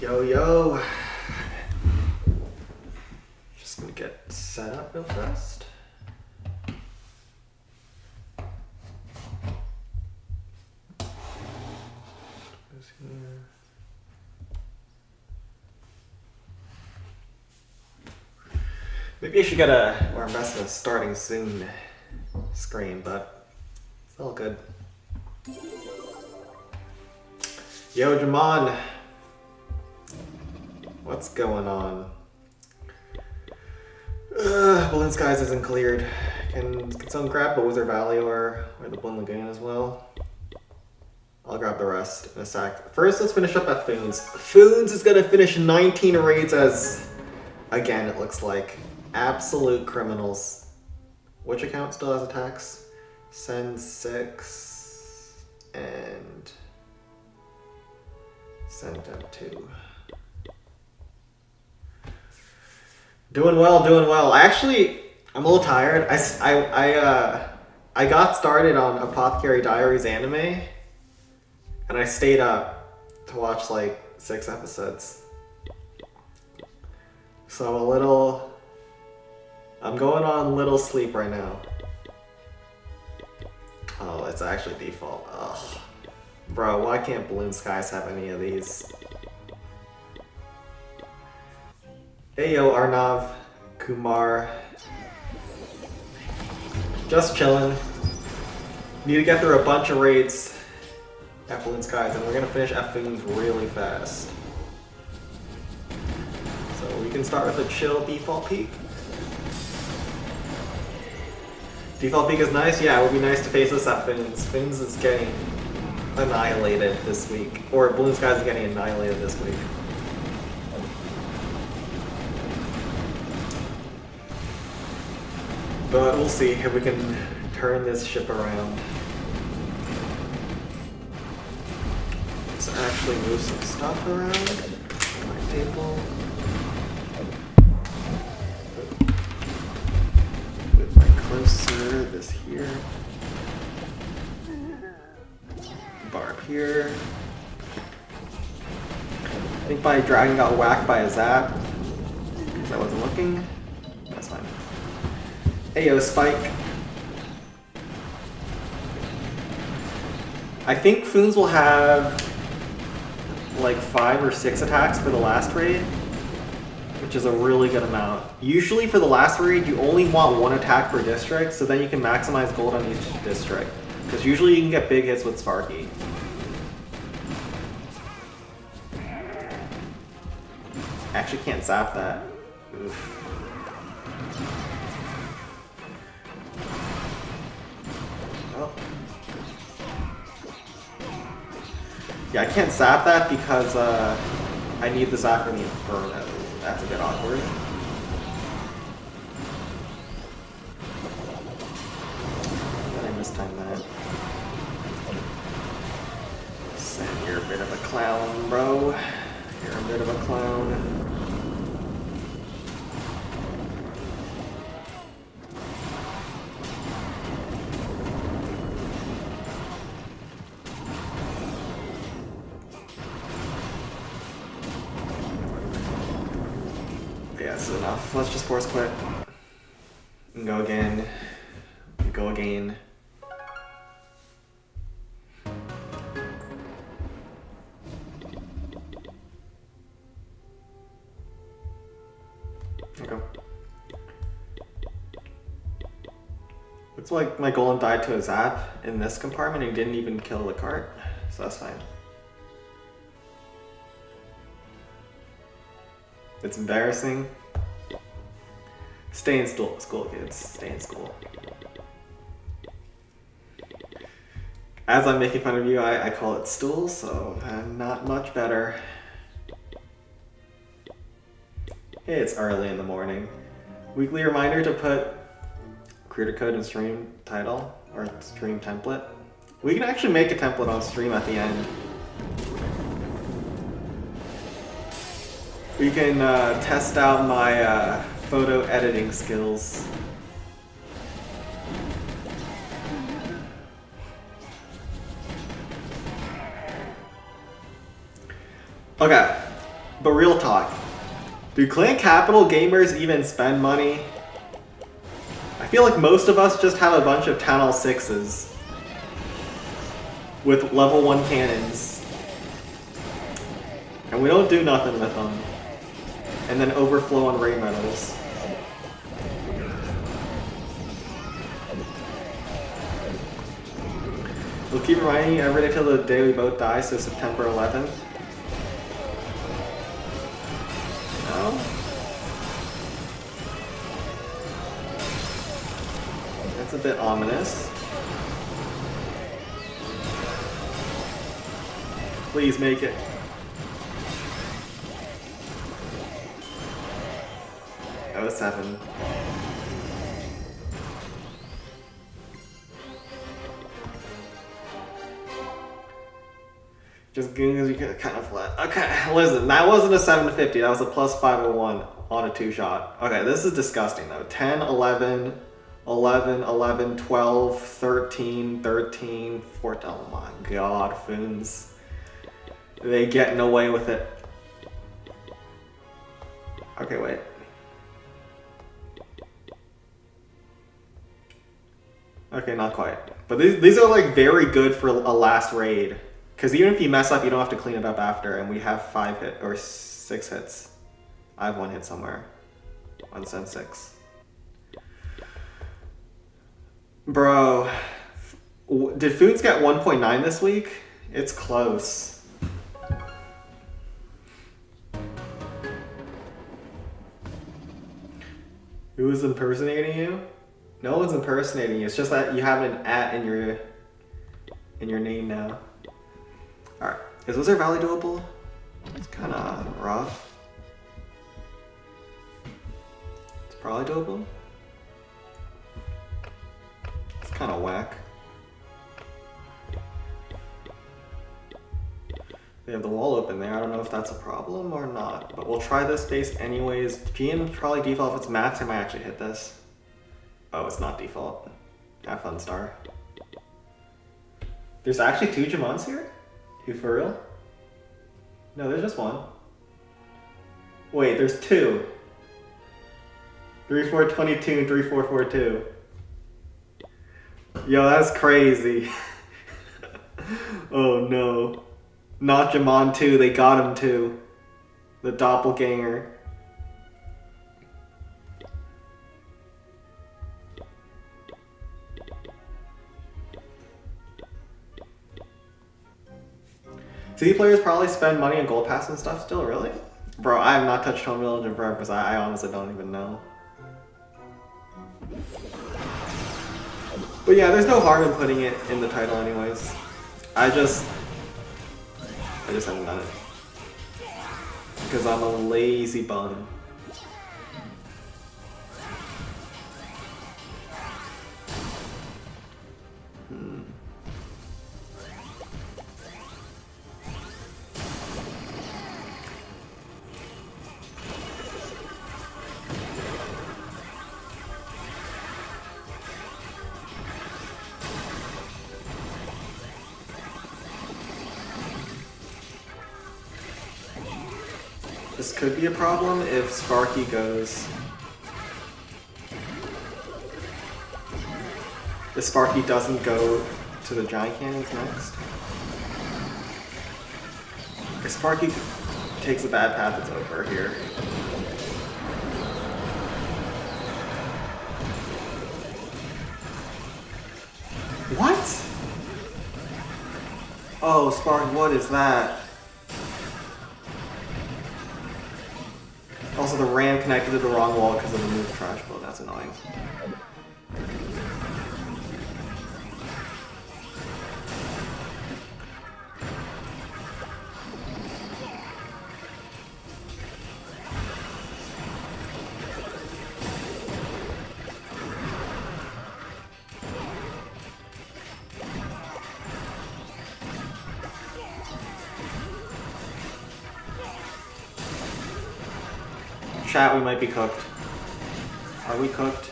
Yo, yo. Just gonna get set up real fast. Maybe I should get a more invest in a starting soon screen, but it's all good. Yo, Jamon. What's going on? Balloon Skies isn't cleared. Can someone grab the Wizard Valley or the Balloon Lagoon as well? I'll grab the rest in a sec. First, let's finish up at Foons. Foons is gonna finish 19 raids as, again, it looks like, absolute criminals. Which account still has attacks? Send 6 and send them 2. Doing well, doing well. I'm a little tired. I got started on Apothecary Diaries anime, and I stayed up to watch like 6 episodes. So I'm going on little sleep right now. Oh, it's actually default. Ugh. Bro, why can't Balloon Skies have any of these? Hey yo, Arnav, Kumar. Just chillin'. Need to get through a bunch of raids at Balloon Skies, and we're gonna finish F Foons really fast. So we can start with a chill default peak. Default peak is nice? Yeah, it would be nice to face this at Foons. Foons is getting annihilated this week. Or Balloon Skies is getting annihilated this week. But we'll see if we can turn this ship around. Let's actually move some stuff around. My table. Move my cursor, this here. Barb here. I think my dragon got whacked by a zap because I wasn't looking. That's fine. Ayo, Spike. I think Foons will have like 5 or 6 attacks for the last raid, which is a really good amount. Usually for the last raid, you only want 1 attack per district, so then you can maximize gold on each district. Because usually you can get big hits with Sparky. Actually can't zap that. Oof. Yeah, I can't zap that because I need the zap for the Inferno. That's a bit awkward. Did I mistime that? Sam, you're a bit of a clown, bro. You're a bit of a clown. Enough. Let's just force quit. And go again. Go again. Okay. Looks like my golem died to a zap in this compartment and didn't even kill the cart, so that's fine. It's embarrassing. Stay in school, kids. Stay in school. As I'm making fun of you, I call it stool, so I'm not much better. Hey, it's early in the morning. Weekly reminder to put creator code in stream title, or stream template. We can actually make a template on stream at the end. We can test out my photo editing skills. Okay, But real talk, do Clan Capital gamers even spend money? I feel like most of us just have a bunch of Town Hall 6s with level 1 cannons. And we don't do nothing with them. And then overflow on raid medals. We'll keep reminding you every day till the day we both die, so September 11th. No? That's a bit ominous. Please make it. That was 7. Just because you get kind of flat. Okay, listen, that wasn't a 750, that was a plus 501 on a 2-shot. Okay, this is disgusting though. 10, 11, 11, 11, 12, 13, 13, 14. Oh my god, Foons. They getting away with it. Okay, wait. Okay, not quite. But these are like very good for a last raid. Because even if you mess up, you don't have to clean it up after, and we have 5 hit or 6 hits. I have 1 hit somewhere. On Sen 6. Bro, did Foons get 1.9 this week? It's close. Who is impersonating you? No one's impersonating you. It's just that you have an @ in your name now. Alright, is Wizard Valley doable? It's kind of rough. It's probably doable. It's kind of whack. They have the wall open there. I don't know if that's a problem or not, but we'll try this base anyways. GM probably default. If it's max, I might actually hit this. Oh, it's not default. Have fun, Star. There's actually 2 Jamons here? You for real? No, there's just 1. Wait, there's 2. 3422 and 3442. Yo, that's crazy. Oh no. Not Jamon 2, they got him too. The doppelganger. City players probably spend money on gold pass and stuff still, really? Bro, I have not touched Home Village in forever, so I honestly don't even know. But yeah, there's no harm in putting it in the title anyways. I just haven't done it. Because I'm a lazy bum. This could be a problem if Sparky goes. If Sparky doesn't go to the Giant Cannons next. If Sparky takes a bad path, it's over here. What? Oh, Spark, what is that? Also, the ram connected to the wrong wall because of the move trash build. That's annoying. Chat, we might be cooked. Are we cooked?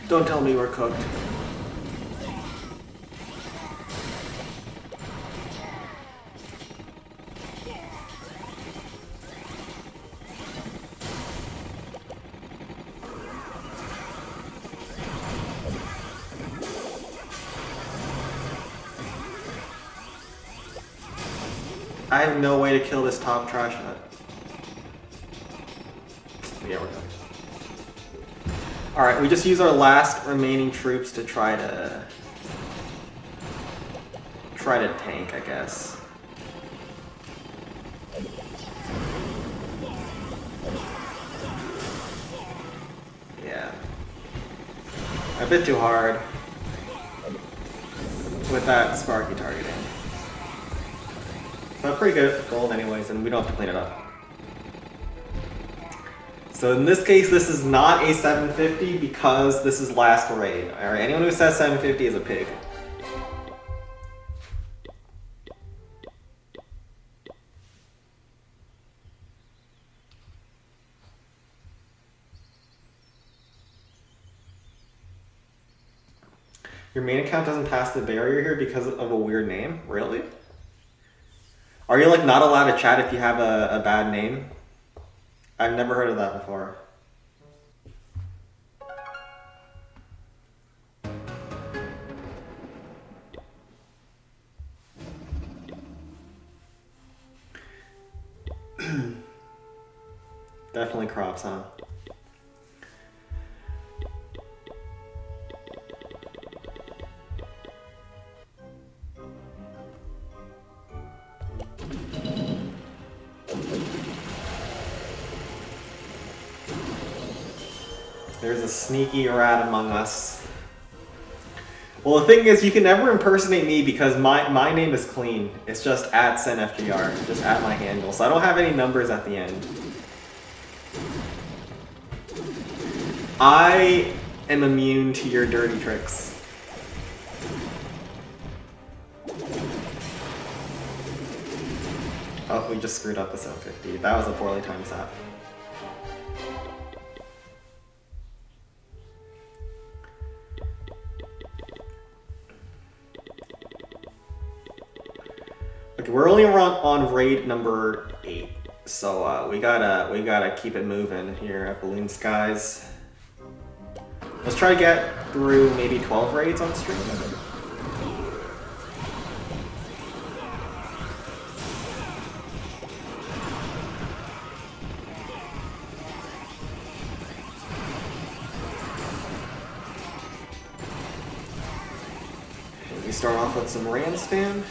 Don't tell me we're cooked. I have no way to kill this top trash nut. Yeah, we're done. Alright, we just use our last remaining troops to try to tank, I guess. Yeah. A bit too hard with that Sparky targeting. But pretty good at gold anyways, and we don't have to clean it up. So in this case, this is not a 750 because this is last raid. Alright, anyone who says 750 is a pig. Your main account doesn't pass the barrier here because of a weird name? Really? Are you like not allowed to chat if you have a bad name? I've never heard of that before. Definitely crops, huh? There's a sneaky rat among us. Well, the thing is, you can never impersonate me because my name is clean. It's just @SenFGR, just at my handle. So I don't have any numbers at the end. I am immune to your dirty tricks. Oh, we just screwed up the 750. That was a poorly timed sap. Okay, we're only on raid number 8, so we gotta keep it moving here at Balloon Skies. Let's try to get through maybe 12 raids on stream. We start off with some Randstand.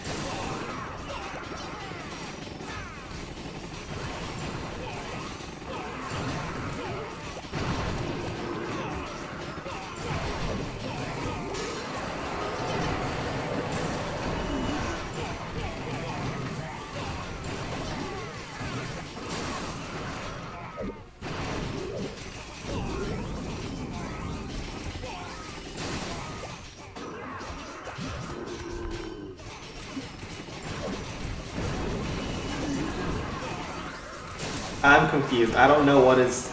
I'm confused. I don't know what is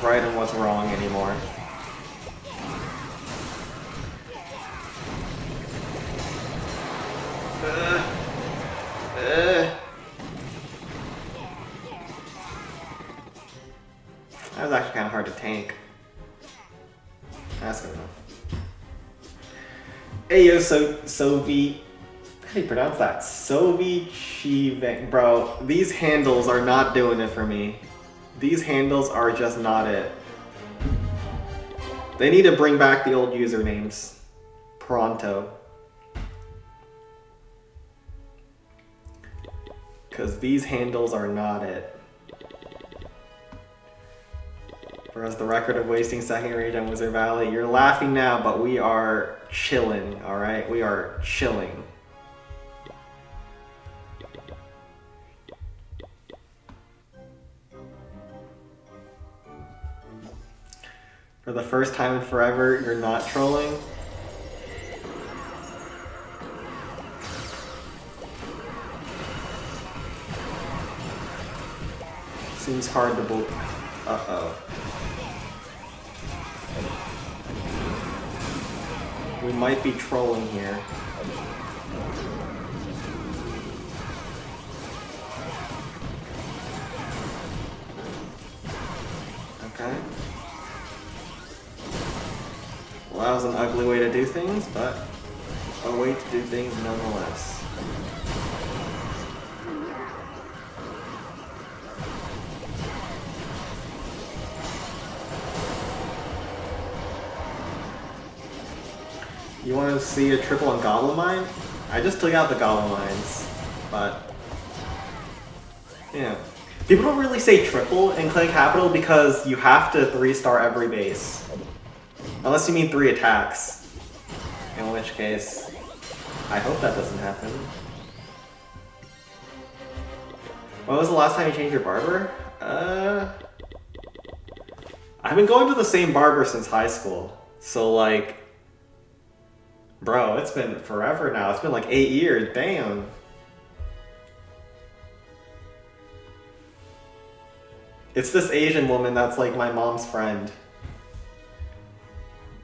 right and what's wrong anymore. That was actually kind of hard to tank. That's good enough. Ayo, Sovi. How do you pronounce that? Sovi Chiveng. Bro, these handles are not doing it for me. These handles are just not it. They need to bring back the old usernames. Pronto. Because these handles are not it. Whereas the record of wasting second rage on Wizard Valley, you're laughing now, but we are chilling, alright? We are chilling. For the first time in forever, you're not trolling. Seems hard to believe. Uh-oh. We might be trolling here. Okay. Well, that was an ugly way to do things, but a way to do things nonetheless. You want to see a triple on Goblin Mine? I just took out the Goblin Mines, but yeah. People don't really say triple in Clay Capital because you have to 3-star every base. Unless you mean 3 attacks. In which case, I hope that doesn't happen. When was the last time you changed your barber? I've been going to the same barber since high school. So like, bro, it's been forever now. It's been like 8 years, damn. It's this Asian woman that's like my mom's friend.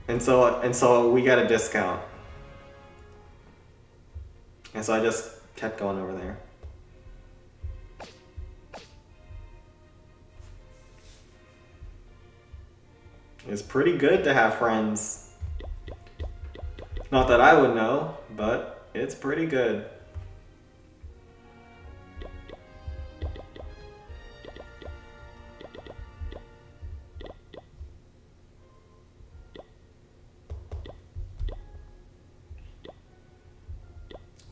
And so we got a discount. And so I just kept going over there. It's pretty good to have friends. Not that I would know, but it's pretty good.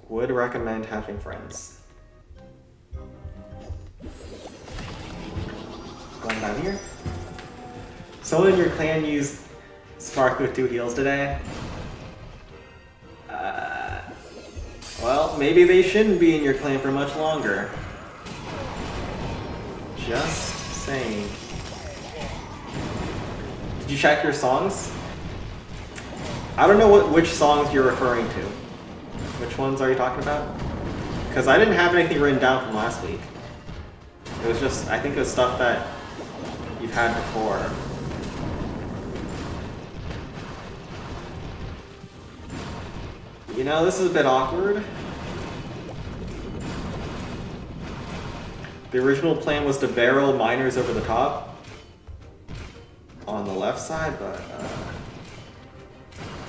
Would recommend having friends. Going down here. Someone in your clan used Spark with 2 heals today. Well, maybe they shouldn't be in your clan for much longer. Just saying. Did you check your songs? I don't know which songs you're referring to. Which ones are you talking about? Because I didn't have anything written down from last week. It was just, I think it was stuff that you've had before. You know, this is a bit awkward. The original plan was to barrel miners over the top on the left side, but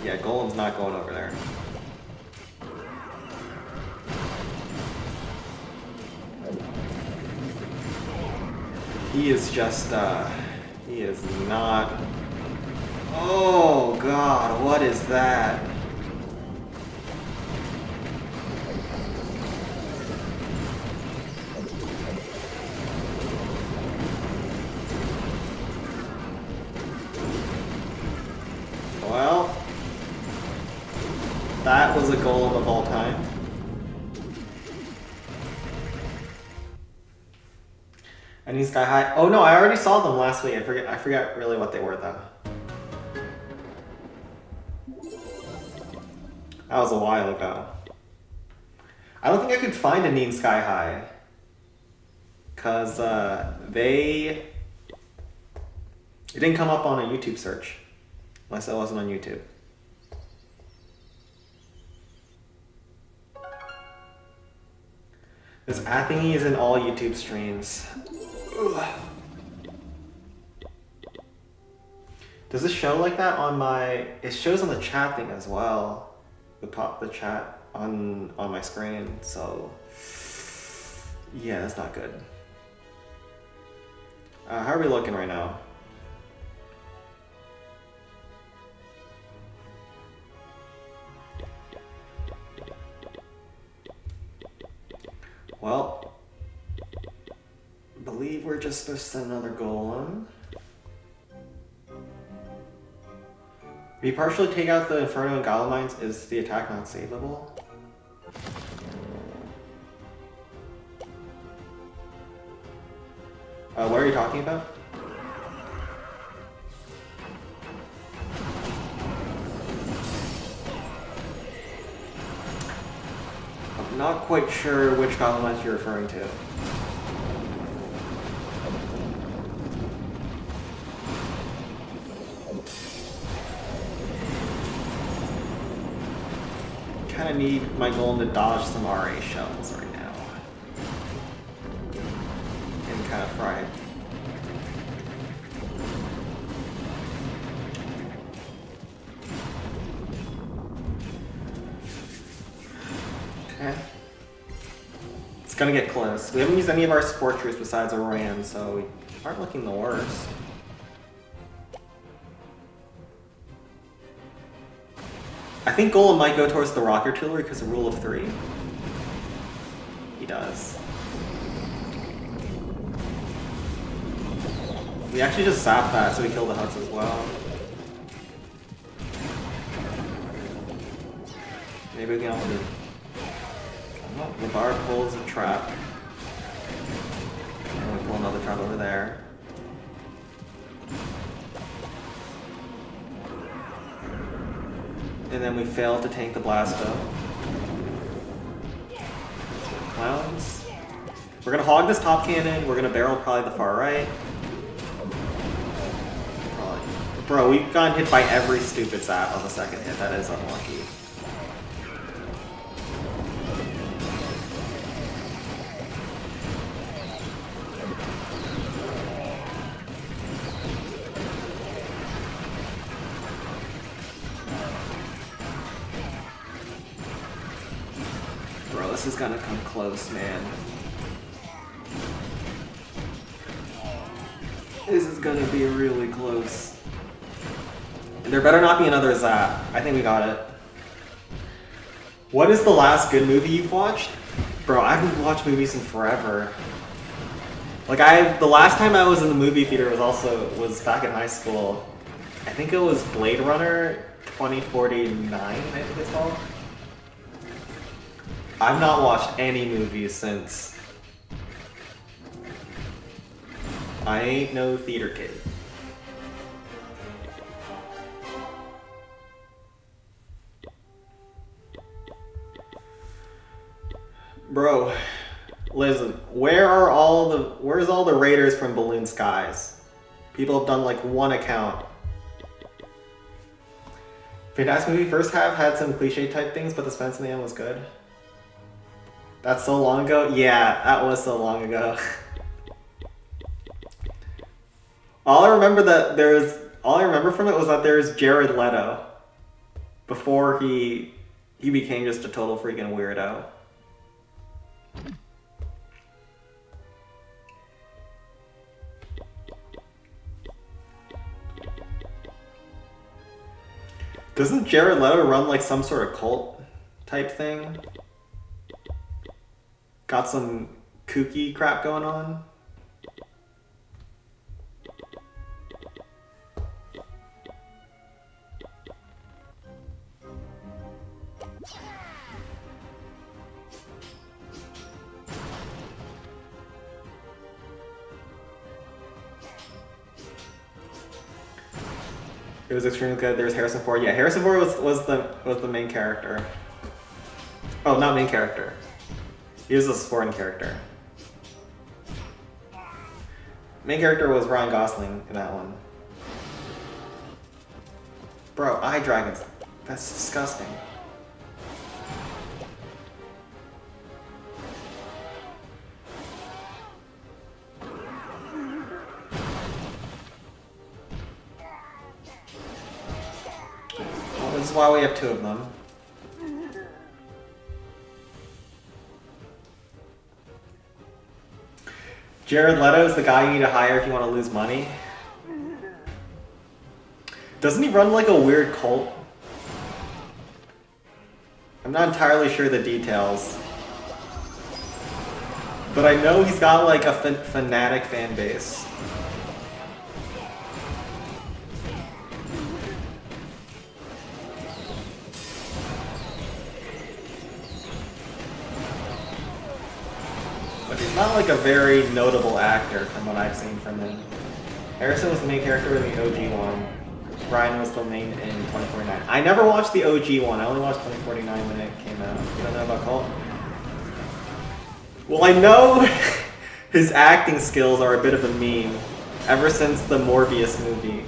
yeah, Golem's not going over there. He is just, he is not... Oh god, what is that? Well, that was a golem of all time. I need Sky High. Oh no, I already saw them last week. I forget really what they were though. That was a while ago. I don't think I could find a Neen Sky High. Cause it didn't come up on a YouTube search. Unless I wasn't on YouTube. This Athingy is in all YouTube streams. Ugh. Does this show like that on my... It shows on the chat thing as well. The chat on my screen, so... Yeah, that's not good. How are we looking right now? Well, I believe we're just supposed to send another golem. If you partially take out the Inferno and Goblin Mines, is the attack not savable? What are you talking about? I'm not quite sure which Goblin Mines you're referring to. kind of need my golem to dodge some RA shells right now. And kind of fry it. Okay. It's gonna get close. We haven't used any of our Scorchers besides Orion, so we aren't looking the worst. I think Golem might go towards the Rock Artillery because of Rule of 3. He does. We actually just zapped that so we kill the huts as well. Maybe we can also do... Oh, the bar pulls a trap. And we pull another trap over there. And then we failed to tank the Blasto. Clowns. We're gonna hog this top cannon. We're gonna barrel probably the far right. Probably. Bro, we've gotten hit by every stupid zap on the second hit. That is unlucky. This is gonna come close, man. This is gonna be really close. And there better not be another zap. I think we got it. What is the last good movie you've watched? Bro, I haven't watched movies in forever. Like the last time I was in the movie theater was back in high school. I think it was Blade Runner 2049, I think it's called. I've not watched any movies since. I ain't no theater kid. Bro, listen, where's all the raiders from Balloon Skies? People have done like one account. Fantastic movie first half had some cliche type things, but the suspense in the end was good. That's so long ago? Yeah, that was so long ago. All I remember from it was that there's Jared Leto before he became just a total freaking weirdo. Doesn't Jared Leto run like some sort of cult type thing? Got some kooky crap going on? It was extremely good. There was Harrison Ford. Yeah, Harrison Ford was the main character. Oh, not main character. He was a supporting character. Main character was Ryan Gosling in that one. Bro, eye dragons. That's disgusting. Well, this is why we have two of them. Jared Leto is the guy you need to hire if you want to lose money. Doesn't he run like a weird cult? I'm not entirely sure the details. But I know he's got like a fanatic fan base. But he's not like a very notable actor from what I've seen from him. Harrison was the main character in the OG one. Ryan was the main in 2049. I never watched the OG one. I only watched 2049 when it came out. You don't know about Cult? Well, I know his acting skills are a bit of a meme ever since the Morbius movie.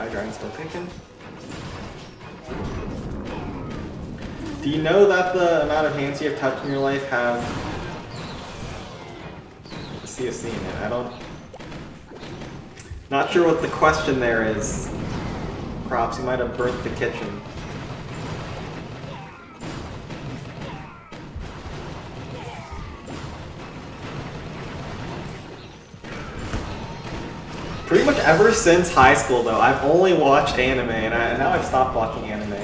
Hydreigon's still kicking. Do you know that the amount of hands you have touched in your life have CFC in it? I don't... Not sure what the question there is. Props, you might have burnt the kitchen. Pretty much ever since high school, though, I've only watched anime, and now I've stopped watching anime.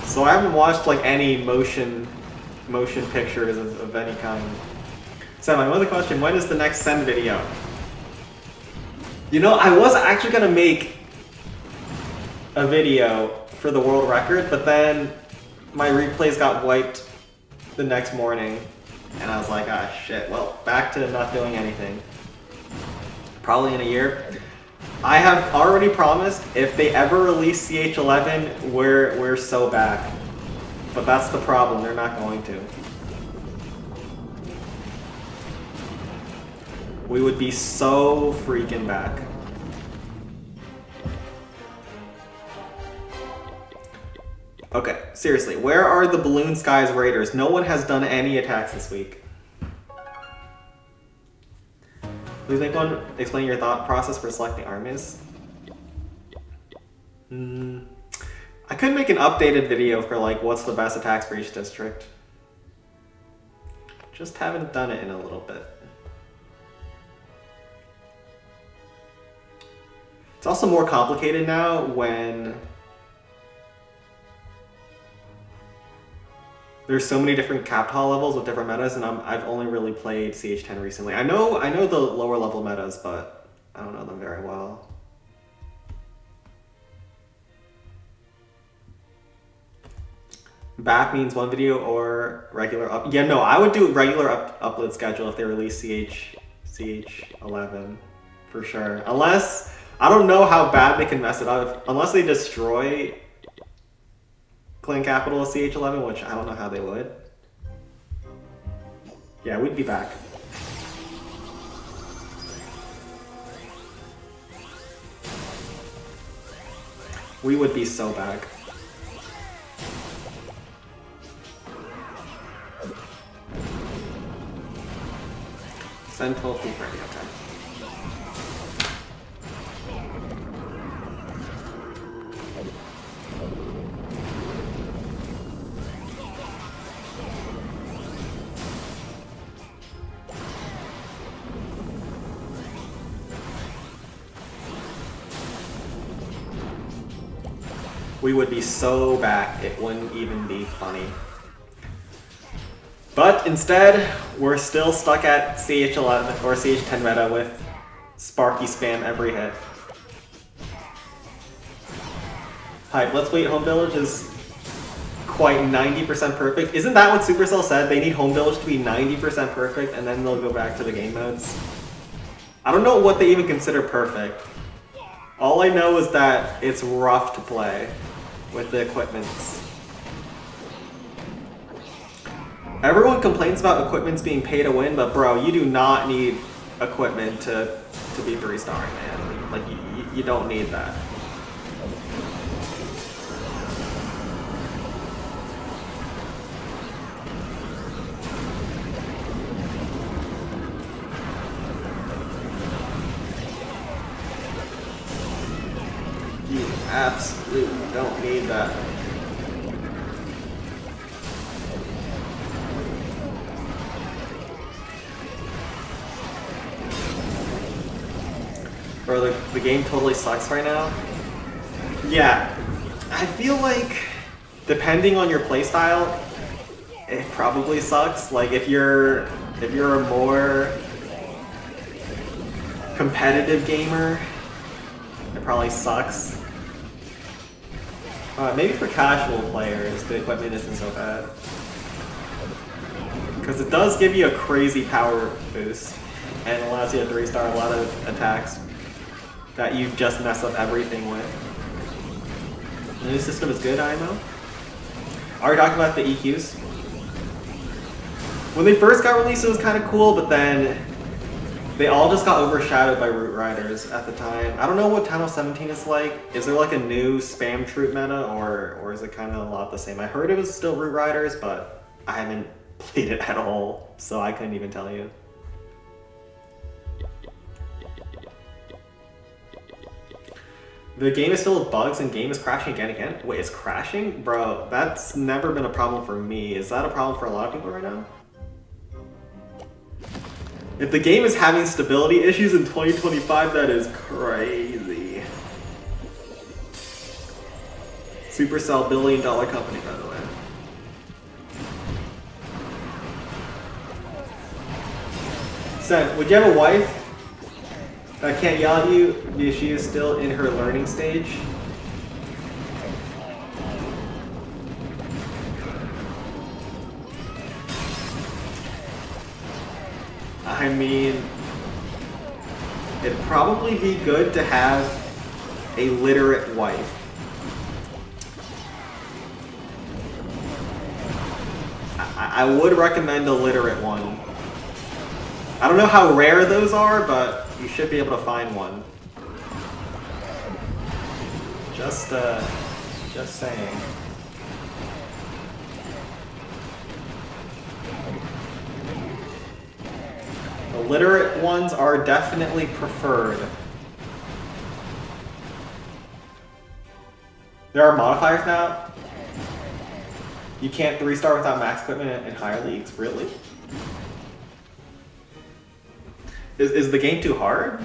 So I haven't watched like any motion pictures of any kind. So my other question: when is the next Send video? You know, I was actually gonna make a video for the world record, but then my replays got wiped the next morning. And I was like, ah, shit, well, back to not doing anything. Probably in a year. I have already promised, if they ever release CH11, we're so back. But that's the problem, they're not going to. We would be so freaking back. Okay, seriously, where are the Balloon Skies Raiders? No one has done any attacks this week. Please make one explain your thought process for selecting armies. I could make an updated video for like what's the best attacks for each district. Just haven't done it in a little bit. It's also more complicated now when there's so many different Capitol levels with different metas, and I've only really played CH10 recently. I know the lower level metas, but I don't know them very well. Back means one video or regular up. Yeah, no, I would do regular upload schedule if they release CH11 for sure. Unless I don't know how bad they can mess it up. Unless they destroy Clan Capital of CH11, which I don't know how they would. Yeah, we'd be back. We would be so back. Send 12 feet ready, okay. We would be so back, it wouldn't even be funny. But instead, we're still stuck at CH11 or CH10 meta with Sparky spam every hit. Hype, Let's Wait Home Village is quite 90% perfect. Isn't that what Supercell said? They need Home Village to be 90% perfect and then they'll go back to the game modes? I don't know what they even consider perfect. All I know is that it's rough to play with the equipments. Everyone complains about equipments being pay to win, but bro, you do not need equipment to be 3-starring, man. Like, you don't need that. You absolutely don't need that. Bro, the game totally sucks right now. Yeah, I feel like depending on your playstyle, it probably sucks. Like if you're a more competitive gamer, it probably sucks. Maybe for casual players, the equipment isn't so bad. Because it does give you a crazy power boost and allows you to 3-star a lot of attacks that you just mess up everything with. The new system is good, IMO. Already talking about the EQs. When they first got released, it was kind of cool, but then They all just got overshadowed by Root Riders at the time. I don't know what Town 17 is like. Is there like a new spam troop meta, or is it kind of a lot the same? I heard it was still Root Riders, but I haven't played it at all, so I couldn't even tell you. The game is filled with bugs and game is crashing again. Wait, it's crashing? Bro, that's never been a problem for me. Is that a problem for a lot of people right now? If the game is having stability issues in 2025, that is crazy. Supercell, $1 billion company, by the way. Sen, would you have a wife that can't yell at you because she is still in her learning stage? I mean, it'd probably be good to have a literate wife. I would recommend a literate one. I don't know how rare those are, but you should be able to find one. Just saying. The literate ones are definitely preferred. There are modifiers now. You can't 3-star without max equipment in higher leagues, really? Is the game too hard?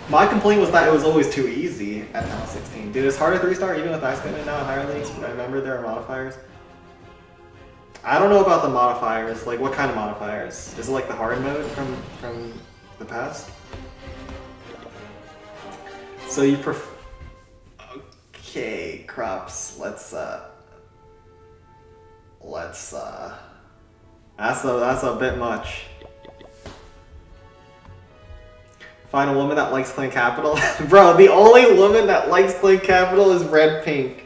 My complaint was that it was always too easy at Town 16. Dude, it's harder 3-star even with max equipment now in higher leagues. I remember there are modifiers. I don't know about the modifiers. Like, what kind of modifiers? Is it like the hard mode from the past? So you prefer... Okay, Crops. That's a bit much. Find a woman that likes Clan Capital? Bro, the only woman that likes Clan Capital is Red Pink.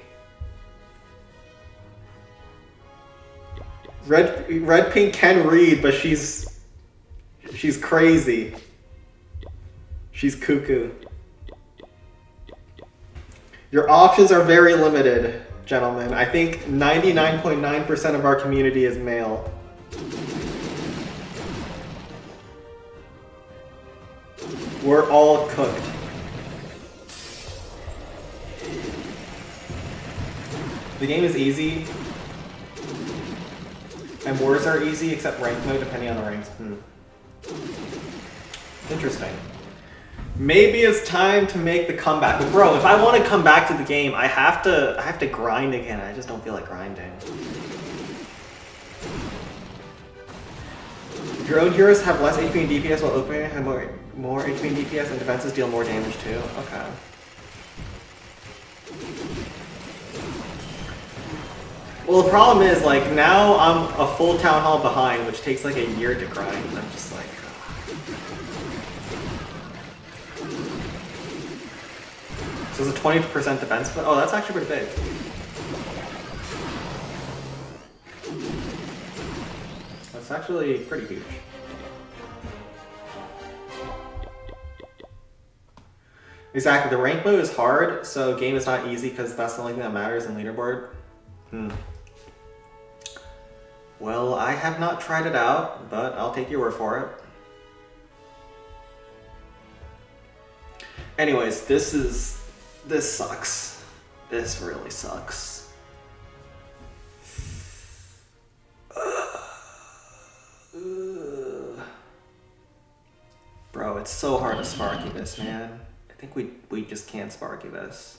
Red Pink can read, but she's crazy. She's cuckoo. Your options are very limited, gentlemen. I think 99.9% of our community is male. We're all cooked. The game is easy. And wars are easy, except rank mode, depending on the ranks. Interesting. Maybe it's time to make the comeback. But bro, if I want to come back to the game, I have to grind again. I just don't feel like grinding. Your own heroes have less HP and DPS, while opening have more HP and DPS, and defenses deal more damage too. Okay. Well, the problem is, like, now I'm a full town hall behind, which takes like a year to grind, and I'm just like... So it's a 20% defense, but oh, that's actually pretty big. That's actually pretty huge. Exactly, the rank mode is hard, so game is not easy because that's the only thing that matters in leaderboard. Well, I have not tried it out, but I'll take your word for it. Anyways, this sucks. This really sucks. Bro, it's so hard to Sparky this, man. I think we just can't Sparky this.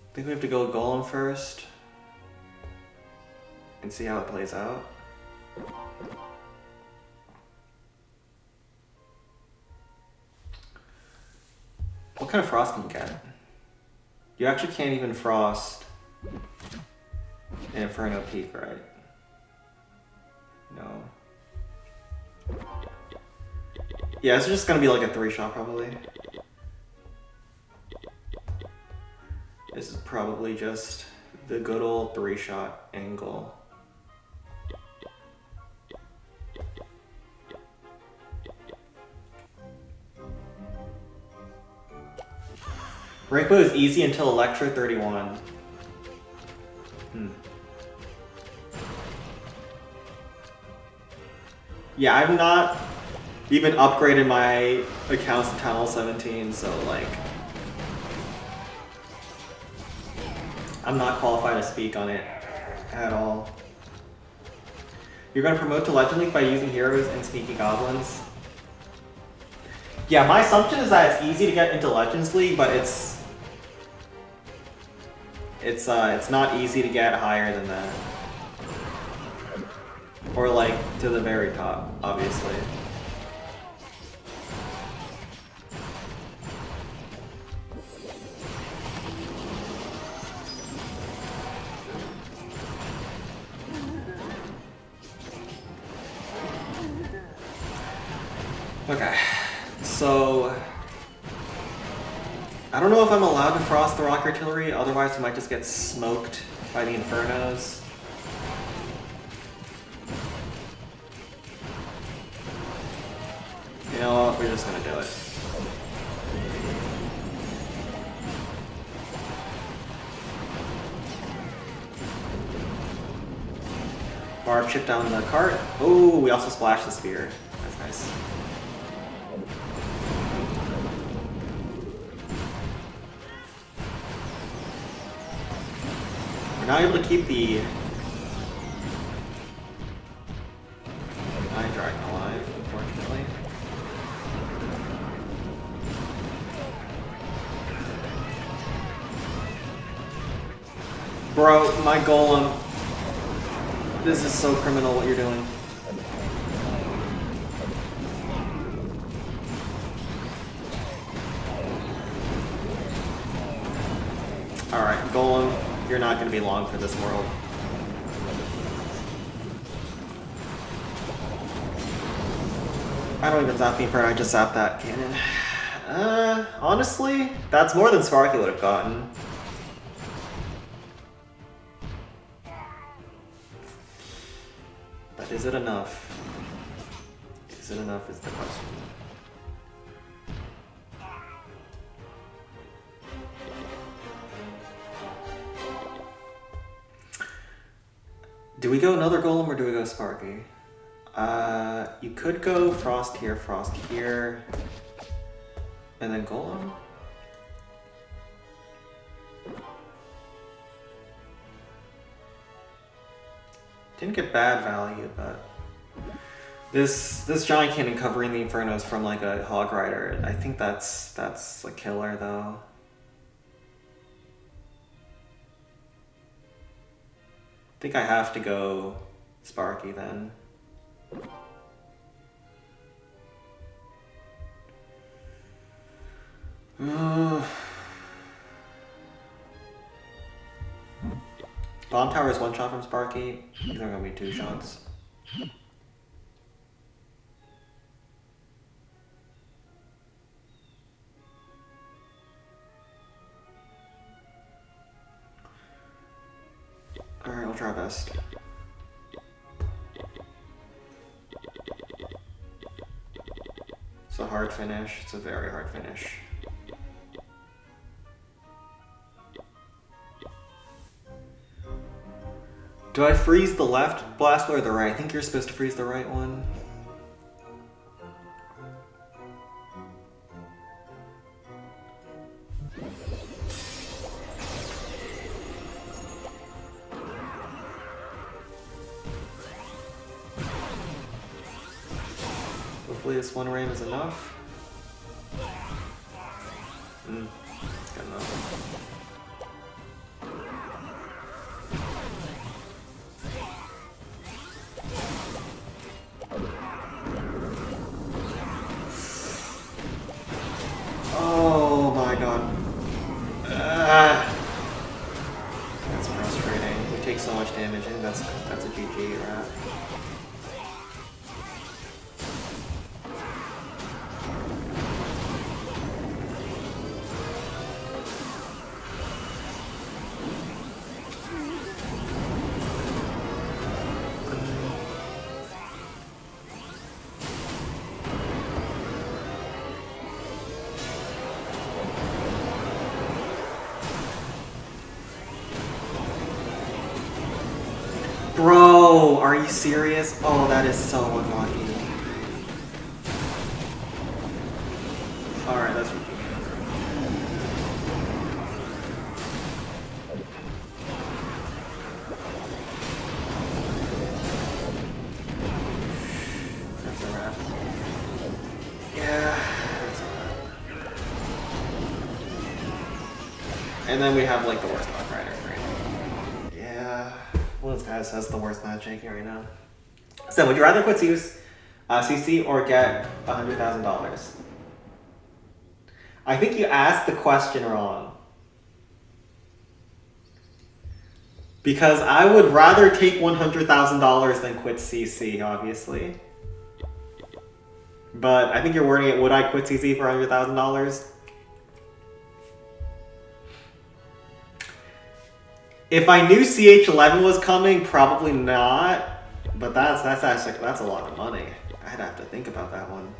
I think we have to go Golem first and see how it plays out. What kind of frost can you get? You actually can't even frost in Inferno Peak, right? No. Yeah, it's just gonna be like a 3-shot probably. This is probably just the good old 3-shot angle. Breakbow is easy until Electro 31. Yeah, I've not even upgraded my accounts to Town Hall 17, so like... I'm not qualified to speak on it at all. You're gonna promote to Legend League by using heroes and sneaky goblins? Yeah, my assumption is that it's easy to get into Legends League, but it's not easy to get higher than that. Or like to the very top, obviously. Okay, so I don't know if I'm allowed to frost the rock artillery, otherwise I might just get smoked by the infernos. You know what, we're just gonna do it. Barb chip down the cart. Oh, we also splashed the spear. That's nice. We're not able to keep the Iron Dragon alive, unfortunately. Bro, my golem. This is so criminal what you're doing. Alright, golem, you're not going to be long for this world. I don't even zap the Inferno, I just zap that cannon. Honestly, that's more than Sparky would have gotten. But is it enough? Is it enough is the question. Do we go another golem or do we go Sparky? You could go Frost here, and then golem? Didn't get bad value, but this giant cannon covering the Infernos from like a Hog Rider, I think that's a killer though. I think I have to go Sparky then. Bomb Tower is one shot from Sparky. These are gonna be two shots. Alright, we'll try our best. It's a hard finish. It's a very hard finish. Do I freeze the left blast or the right? I think you're supposed to freeze the right one. Hopefully this one ram is enough. Good enough. Oh my god. That's frustrating. We take so much damage and that's a GG wrap. No, are you serious? Oh, that is so unlucky. Alright, that's... That's a wrap. Yeah, that's a wrap. And then we have like the worst Dark Rider right? Yeah, one of those guys has the worst match making right now. So, would you rather quit CC or get $100,000? I think you asked the question wrong. Because I would rather take $100,000 than quit CC, obviously. But I think you're wording it, would I quit CC for $100,000? If I knew CH11 was coming, probably not. But that's actually, that's a lot of money. I'd have to think about that one.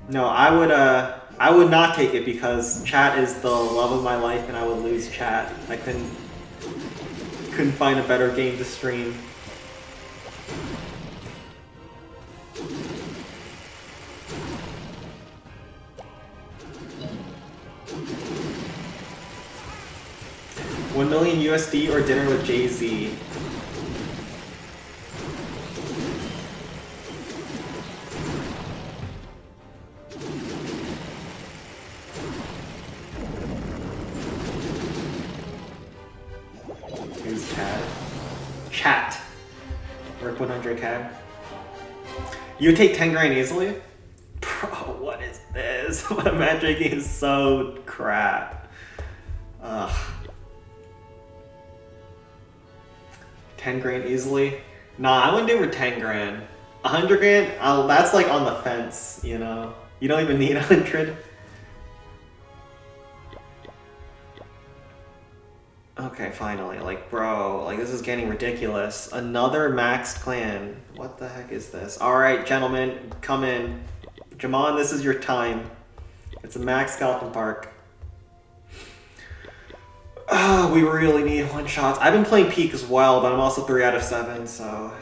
No, I would not take it because chat is the love of my life and I would lose chat. I couldn't find a better game to stream. $1 million USD or dinner with Jay-Z? Who's Chad? Chat. Work 100 CAD. You take 10 grand easily? Bro, what is this? My matchmaking is so crap. Ugh. 10 grand easily? Nah, I wouldn't do it for 10 grand. 100 grand? That's like on the fence, you know? You don't even need 100. Okay, finally. Like, bro, like this is getting ridiculous. Another maxed clan. What the heck is this? Alright, gentlemen, come in. Jamon, this is your time. It's a max Skeleton Park. We really need one-shots. I've been playing Peak as well, but I'm also 3 out of 7, so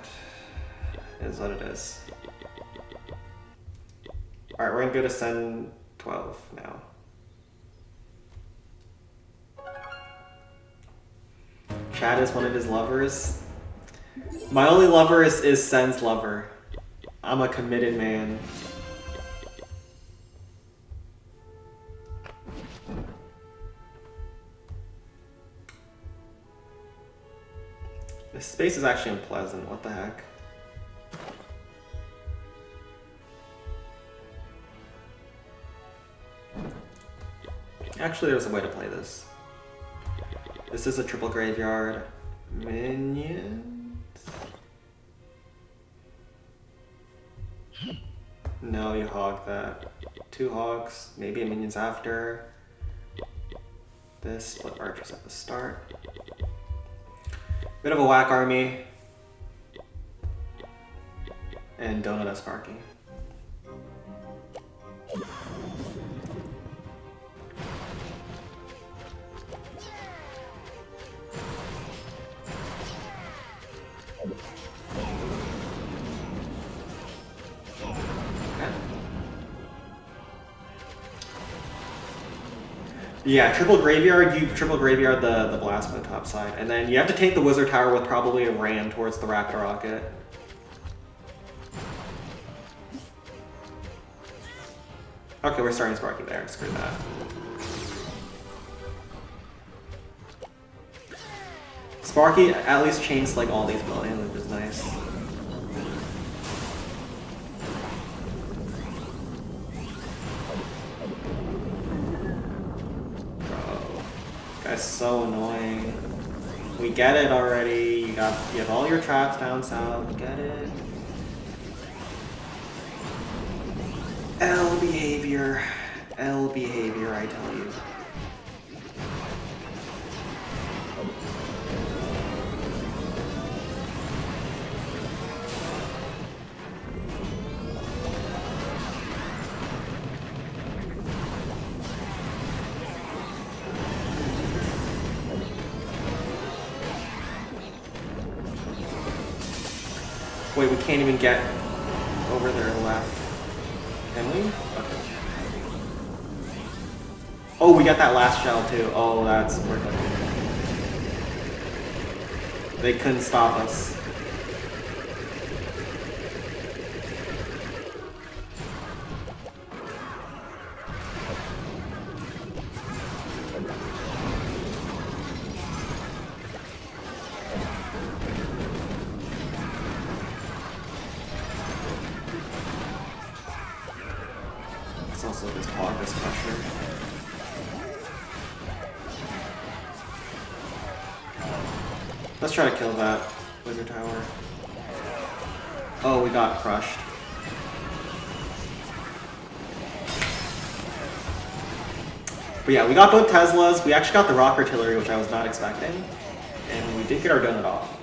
it is what it is. Alright, we're gonna go to Sen 12 now. Chad is one of his lovers. My only lover is Sen's lover. I'm a committed man. This space is actually unpleasant. What the heck? Actually, there's a way to play this. This is a triple graveyard. Minions? No, you hog that. 2 hogs, maybe a minions after. This, split archers at the start. Bit of a whack army. And Donut as Sparky. Yeah, triple graveyard, you triple graveyard the blast on the top side. And then you have to take the wizard tower with probably a ram towards the rapid rocket. Okay, we're starting Sparky there. Screw that. Sparky at least changed like all these buildings, which is nice. That's so annoying. We get it already. You have all your traps down south. Get it. L behavior. L behavior, I tell you. Wait, we can't even get over there left. Can we? Okay. Oh, we got that last shell too. Oh, that's worth it. They couldn't stop us. It's also this hog, this pressure. Let's try to kill that wizard tower. Oh, we got crushed. But yeah, we got both Teslas. We actually got the rock artillery, which I was not expecting. And we did get our donut off.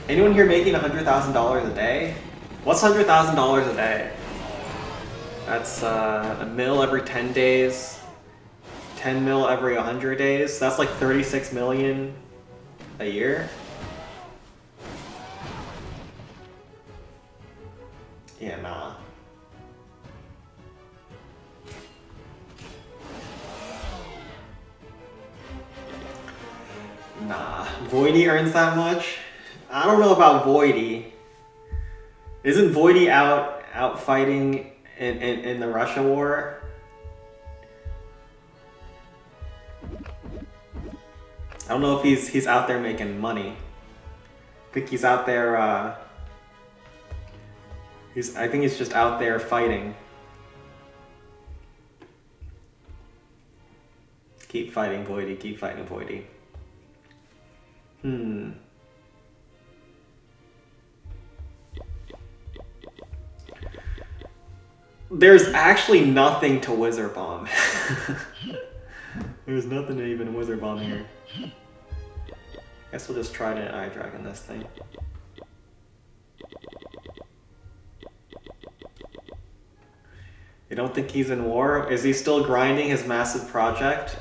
Anyone here making $100,000 a day? What's $100,000 a day? That's a mil every 10 days. 10 mil every 100 days. So that's like 36 million a year. Yeah, nah. Nah. Voidy earns that much? I don't know about Voidy. Isn't Voidy out fighting in the Russia war? I don't know if he's out there making money. I think he's out there. I think he's just out there fighting. Keep fighting, Voidy. Keep fighting, Voidy. There's actually nothing to Wizard Bomb. There's nothing to even Wizard Bomb here. Guess we'll just try to Eye Dragon this thing. You don't think he's in war? Is he still grinding his massive project?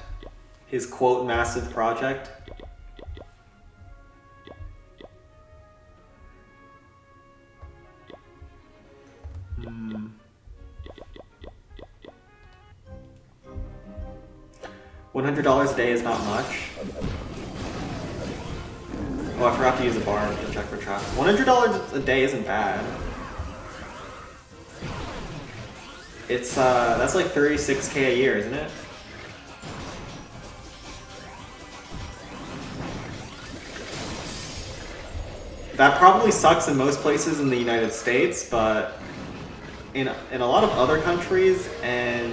His quote massive project? $100 a day is not much. Oh, I forgot to use a bar to check for traps. $100 a day isn't bad. It's that's like 36K a year, isn't it? That probably sucks in most places in the United States, but in a lot of other countries and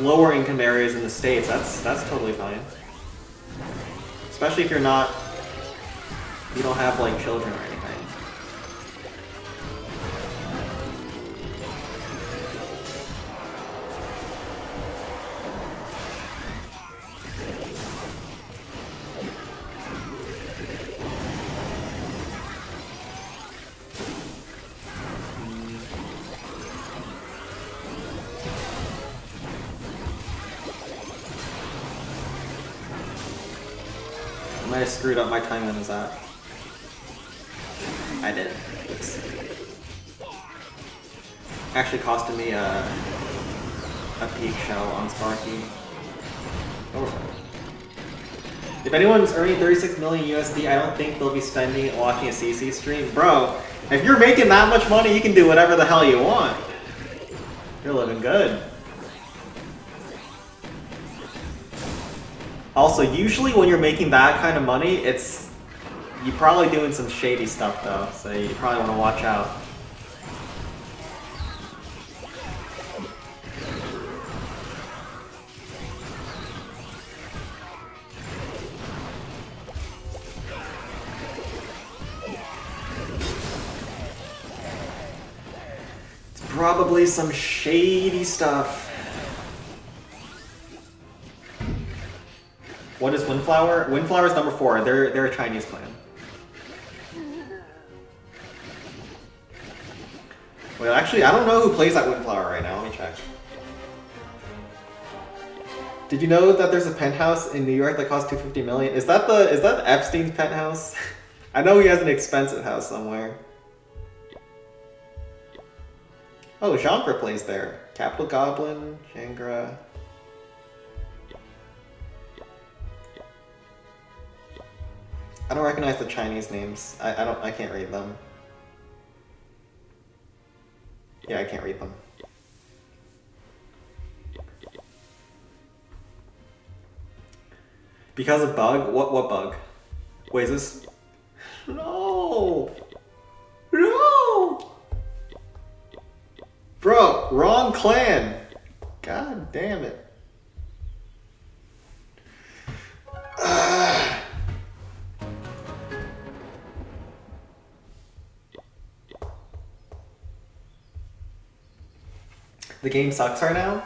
lower income areas in the States, that's totally fine. Especially if you don't have like children or anything. I screwed up my time on his that. I did. It's actually costing me a peak shell on Sparky. If anyone's earning 36 million USD, I don't think they'll be spending it watching a CC stream. Bro, if you're making that much money, you can do whatever the hell you want. You're living good. Also, usually when you're making that kind of money, you're probably doing some shady stuff though, so you probably want to watch out. It's probably some shady stuff. What is Windflower? Windflower is number 4. They're a Chinese clan. Well, actually, I don't know who plays that Windflower right now. Let me check. Did you know that there's a penthouse in New York that costs 250 million? Is that Epstein's penthouse? I know he has an expensive house somewhere. Oh, Jean plays there. Capital Goblin, Jangra. I don't recognize the Chinese names. I can't read them. Yeah, I can't read them. Because of bug? What bug? Wait, is this... No! No! Bro, wrong clan! God damn it. The game sucks right now?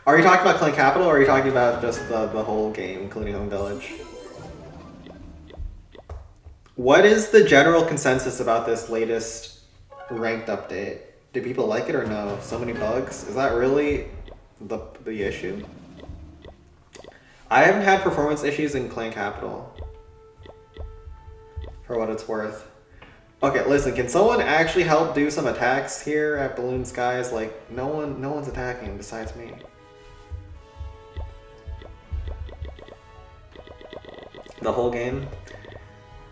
Are you talking about Clan Capital or are you talking about just the whole game, including Home Village? What is the general consensus about this latest ranked update? Do people like it or no? So many bugs? Is that really the issue? I haven't had performance issues in Clan Capital. For what it's worth. Okay, listen, can someone actually help do some attacks here at Balloon Skies? Like, no one's attacking besides me. The whole game?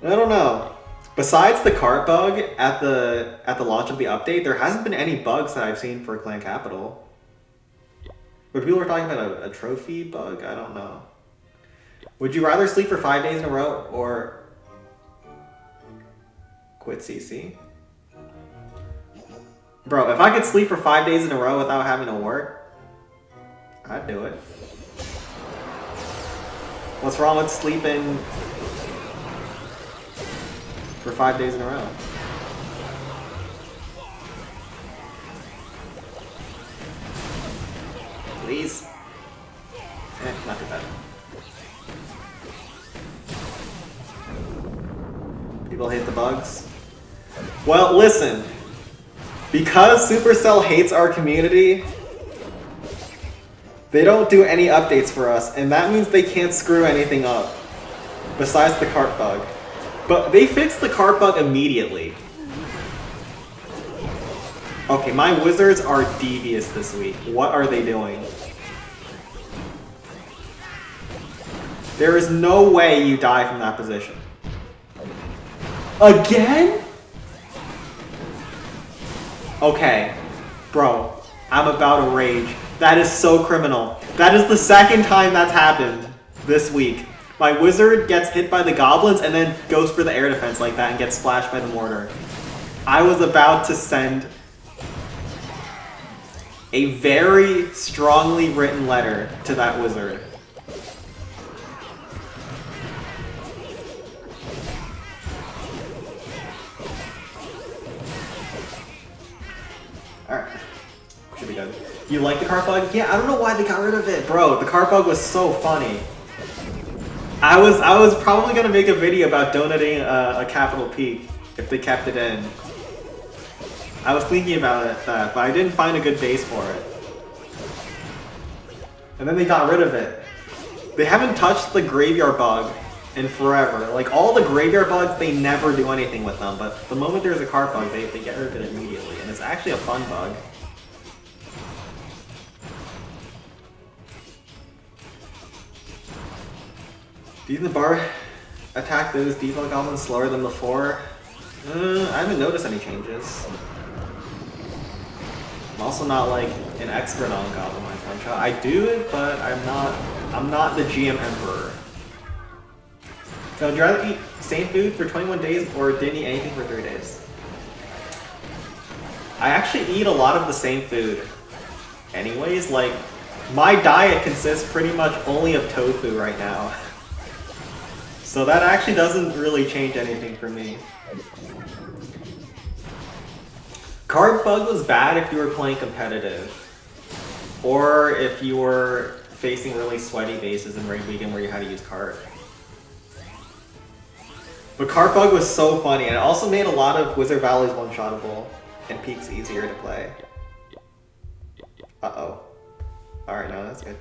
I don't know. Besides the cart bug at the launch of the update, there hasn't been any bugs that I've seen for Clan Capital. But people were talking about a trophy bug? I don't know. Would you rather sleep for 5 days in a row or quit CC? Bro, if I could sleep for 5 days in a row without having to work, I'd do it. What's wrong with sleeping for 5 days in a row? Please? Not too bad. People hate the bugs? Well, listen. Because Supercell hates our community, they don't do any updates for us, and that means they can't screw anything up. Besides the cart bug. But they fixed the cart bug immediately. Okay, my wizards are devious this week. What are they doing? There is no way you die from that position. Again? Okay, bro, I'm about to rage. That is so criminal. That is the second time that's happened this week. My wizard gets hit by the goblins and then goes for the air defense like that and gets splashed by the mortar. I was about to send a very strongly written letter to that wizard. Alright. Should be good. You like the cart bug? Yeah, I don't know why they got rid of it. Bro, the cart bug was so funny. I was probably gonna make a video about donating a capital peak if they kept it in. I was thinking about it, but I didn't find a good base for it. And then they got rid of it. They haven't touched the graveyard bug in forever. Like, all the graveyard bugs, they never do anything with them, but the moment there's a cart bug, they get rid of it immediately, and it's actually a fun bug. Do you think the bar attack those default goblins slower than before? I haven't noticed any changes. I'm also not like an expert on Goblin Mines one shot. I do it, but I'm not the GM Emperor. So would you rather eat same food for 21 days or didn't eat anything for 3 days? I actually eat a lot of the same food. Anyways, like, my diet consists pretty much only of tofu right now. So that actually doesn't really change anything for me. Cart bug was bad if you were playing competitive. Or if you were facing really sweaty bases in Raid Weekend where you had to use cart. But cart bug was so funny, and it also made a lot of Wizard Valleys one-shottable and peaks easier to play. Uh-oh. Alright, no, that's good.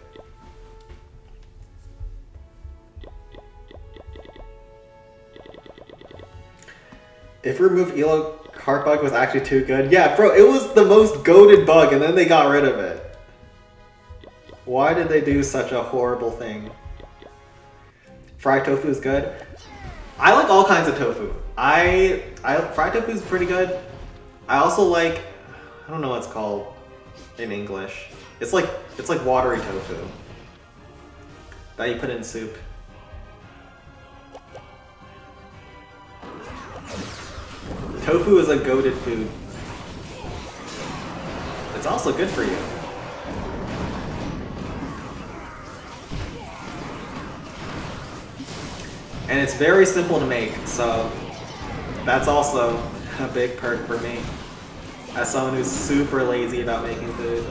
If remove Elo cart bug was actually too good. Yeah, bro, it was the most goated bug and then they got rid of it. Why did they do such a horrible thing? Fried tofu is good. I like all kinds of tofu. Fried tofu is pretty good. I also like, I don't know what it's called in English. It's like watery tofu that you put in soup. Tofu is a goated food. It's also good for you. And it's very simple to make, so that's also a big perk for me, as someone who's super lazy about making food.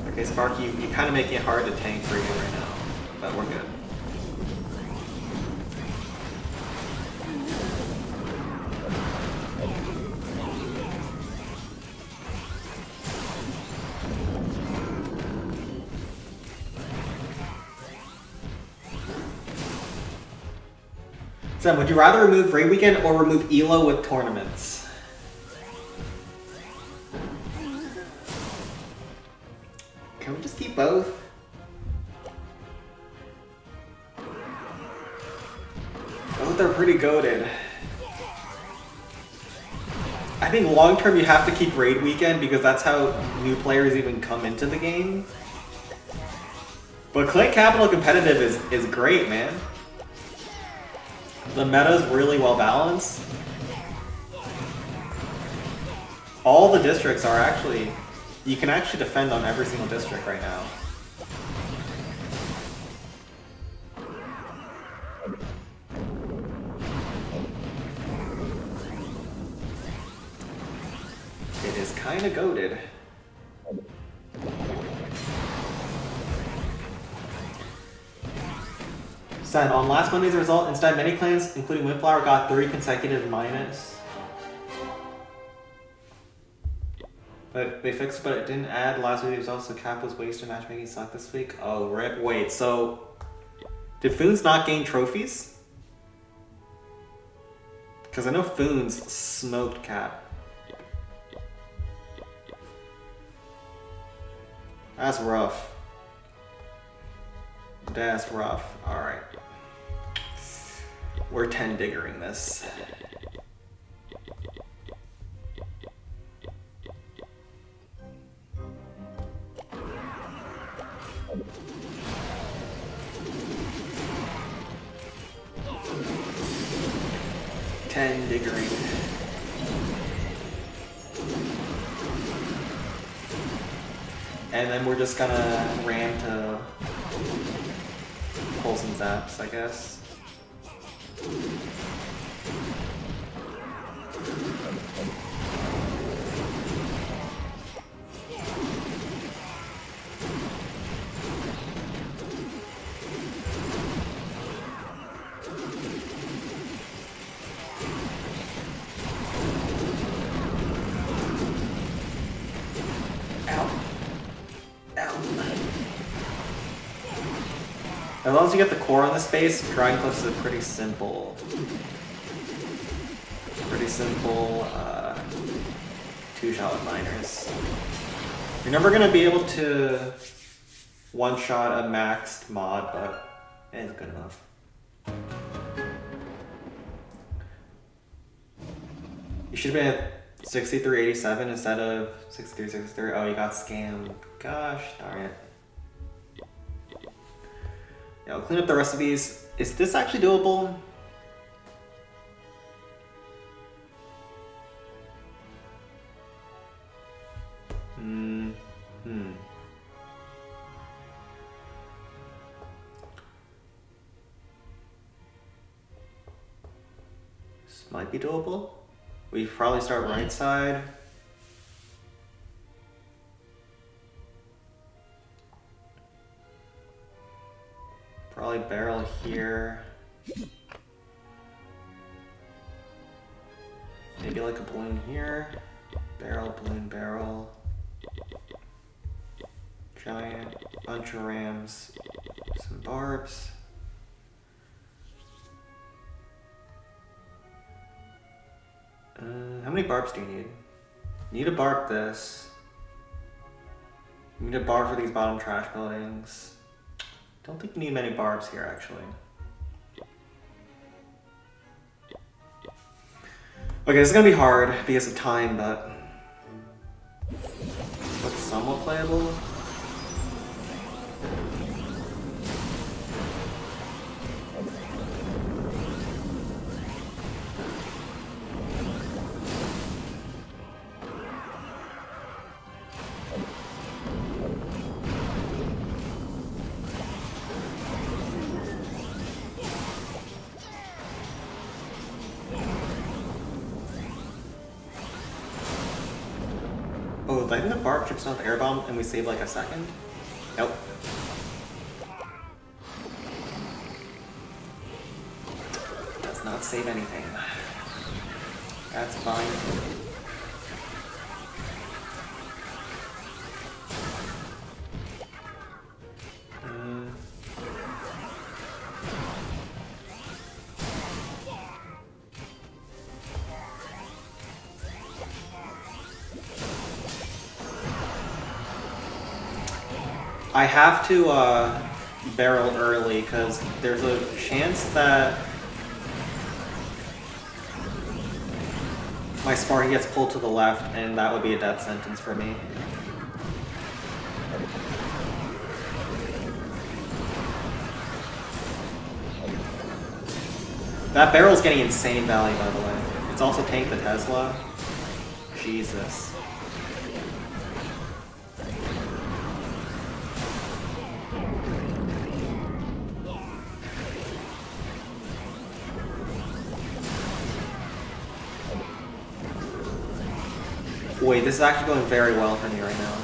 Okay, Spark, you're kind of making it hard to tank for you right now, but we're good. Sam, would you rather remove Raid Weekend or remove Elo with tournaments? Can we just keep both? Both are pretty goated. I think long term you have to keep Raid Weekend because that's how new players even come into the game. But Clint Capital competitive is great, man. The meta is really well balanced. All the districts are actually, you can actually defend on every single district right now. It is kind of goated. Said on last Monday's result, instead many clans, including Windflower, got 3 consecutive minus. But they fixed, but it didn't add last week's results, so Cap was wasted. Matchmaking sucked this week. Oh, rip. Wait, so did Foons not gain trophies? Because I know Foons smoked Cap. That's rough. That's rough. Alright. We're 10 diggering this. Diggering. And then we're just gonna ram to pull some zaps, I guess. As long as you get the core on the space, Drying Cliffs is pretty simple. Two-shot with miners. You're never gonna be able to one-shot a maxed mod, but it's good enough. You should have been at 6387 instead of 6363. Oh, you got scammed. Gosh darn it. Yeah, I'll clean up the rest of these. Is this actually doable? This might be doable. We probably start right side. Probably barrel here. Maybe like a balloon here. Barrel, balloon, barrel. Giant, bunch of rams, some barbs. How many barbs do you need? You need a barb this. You need a barb for these bottom trash buildings. Don't think you need many barbs here, actually. Okay, this is gonna be hard because of time, but looks somewhat playable. Oh, I think the barb chips off the air bomb and we save like a second? Nope. Does not save anything. That's fine. I have to barrel early because there's a chance that my Sparky gets pulled to the left and that would be a death sentence for me. That barrel's getting insane value, by the way. It's also tanked the Tesla. Jesus. Wait, this is actually going very well for me right now.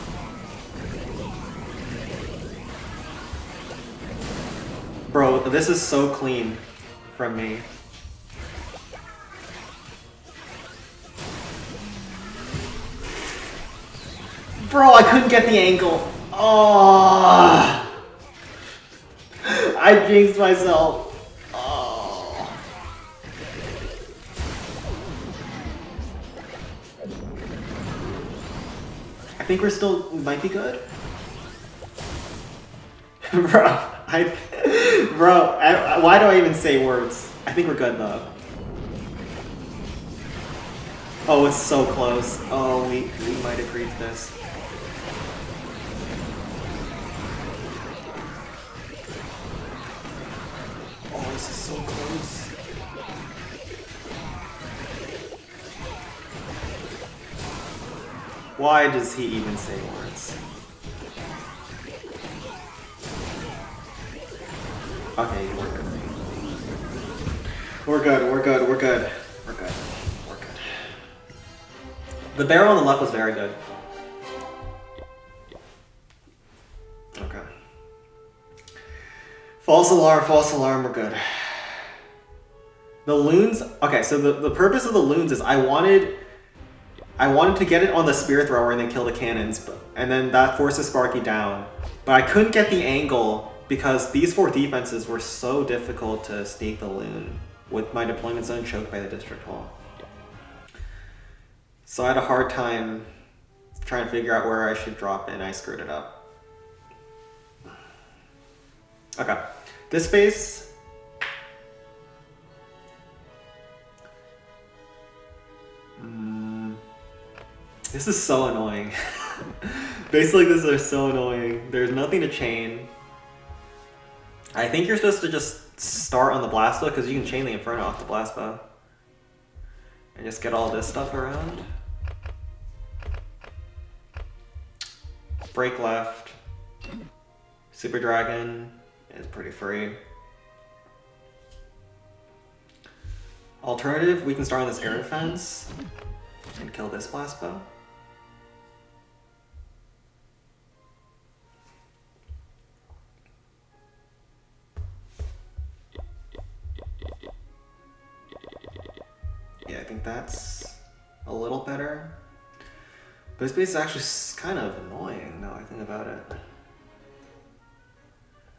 Bro, this is so clean from me. Bro, I couldn't get the angle. Oh, I jinxed myself. I think we're still, might be good. Bro, why do I even say words? I think we're good though. Oh, it's so close. Oh, we might have griefed this. Oh, this is so close. Why does he even say words? Okay, we're good. We're good, we're good, we're good. We're good. We're good. The barrel on the left was very good. Okay. False alarm, we're good. The loons, okay, so the purpose of the loons is I wanted to get it on the spear thrower and then kill the cannons, and then that forces Sparky down. But I couldn't get the angle because these 4 defenses were so difficult to sneak the loon with my deployment zone choked by the district hall. So I had a hard time trying to figure out where I should drop it and I screwed it up. Okay, this base. This is so annoying. Basically, these are so annoying. There's nothing to chain. I think you're supposed to just start on the blast bow because you can chain the Inferno off the blast bow. And just get all this stuff around. Break left. Super Dragon is pretty free. Alternative, we can start on this air defense and kill this blast bow. Yeah, I think that's a little better. But his base is actually kind of annoying now I think about it.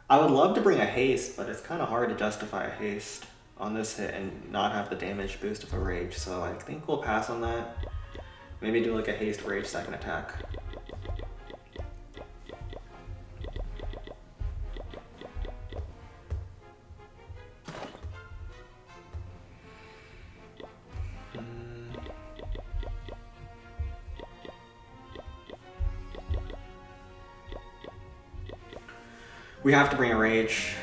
I would love to bring a haste, but it's kind of hard to justify a haste on this hit and not have the damage boost of a rage, so I think we'll pass on that. Maybe do like a haste rage second attack. We have to bring a rage.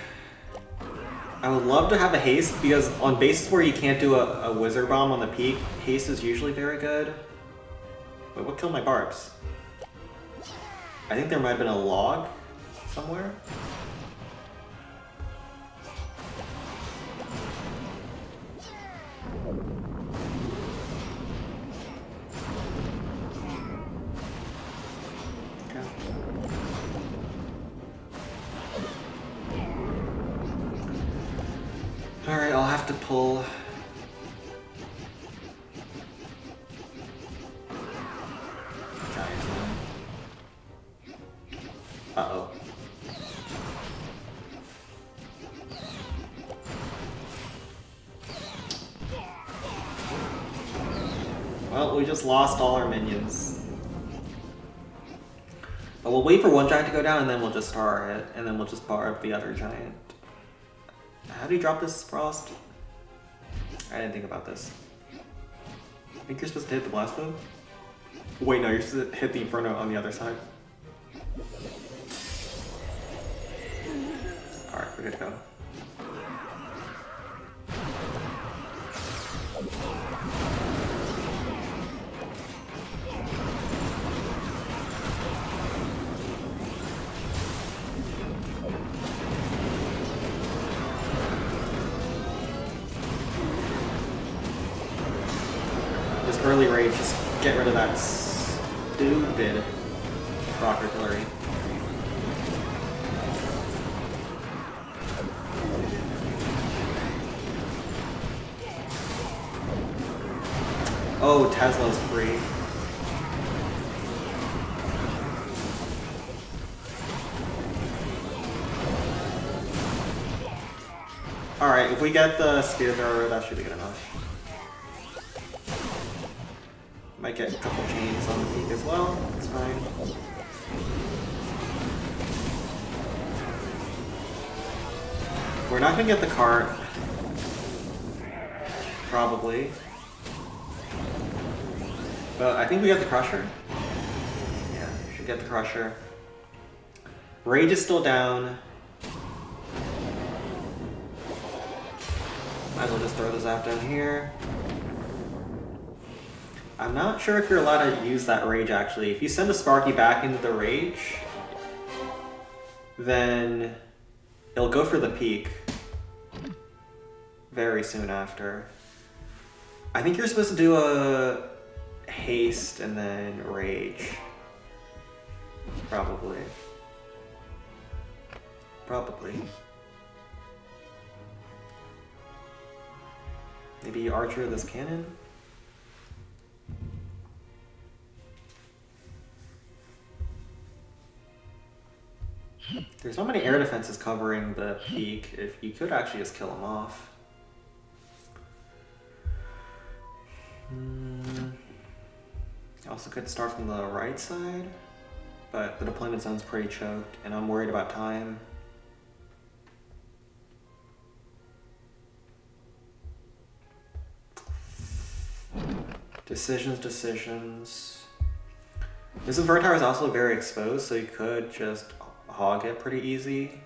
I would love to have a haste because on bases where you can't do a wizard bomb on the peak, haste is usually very good. Wait, what killed my barbs? I think there might have been a log somewhere. Alright, I'll have to pull. Uh-oh. Well, we just lost all our minions. But we'll wait for one giant to go down and then we'll just star it, and then we'll just barb the other giant. How do you drop this Frost? I didn't think about this. I think you're supposed to hit the blast move? Wait, no, you're supposed to hit the Inferno on the other side. Alright, we're good to go. Early rage, just get rid of that stupid rock artillery. Oh, Tesla's free. Alright, if we get the spear thrower, that should be good enough. Might get a couple chains on the peak as well, it's fine. We're not gonna get the cart. Probably. But I think we got the Crusher. Yeah, should get the Crusher. Rage is still down. Might as well just throw the Zap down here. I'm not sure if you're allowed to use that rage actually. If you send a Sparky back into the rage, then it'll go for the peak very soon after. I think you're supposed to do a haste and then rage. Probably. Probably. Maybe Archer this cannon? There's not many air defenses covering the peak. If you could actually just kill him off. I also could start from the right side, but the deployment zone's pretty choked, and I'm worried about time. Decisions. This Invert Tower is also very exposed, so you could just hog it pretty easy.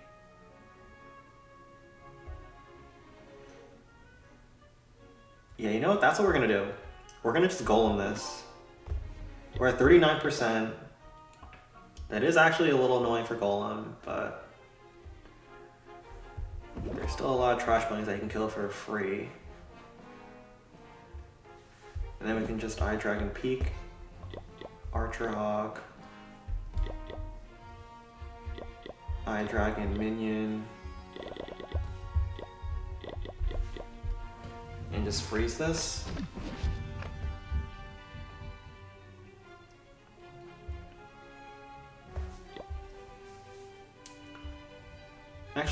Yeah, you know what? That's what we're gonna do. We're gonna just golem this. We're at 39%. That is actually a little annoying for golem, but there's still a lot of trash bunnies that you can kill for free. And then we can just Eye Dragon Peak, Archer Hog, Eye Dragon Minion, and just freeze this.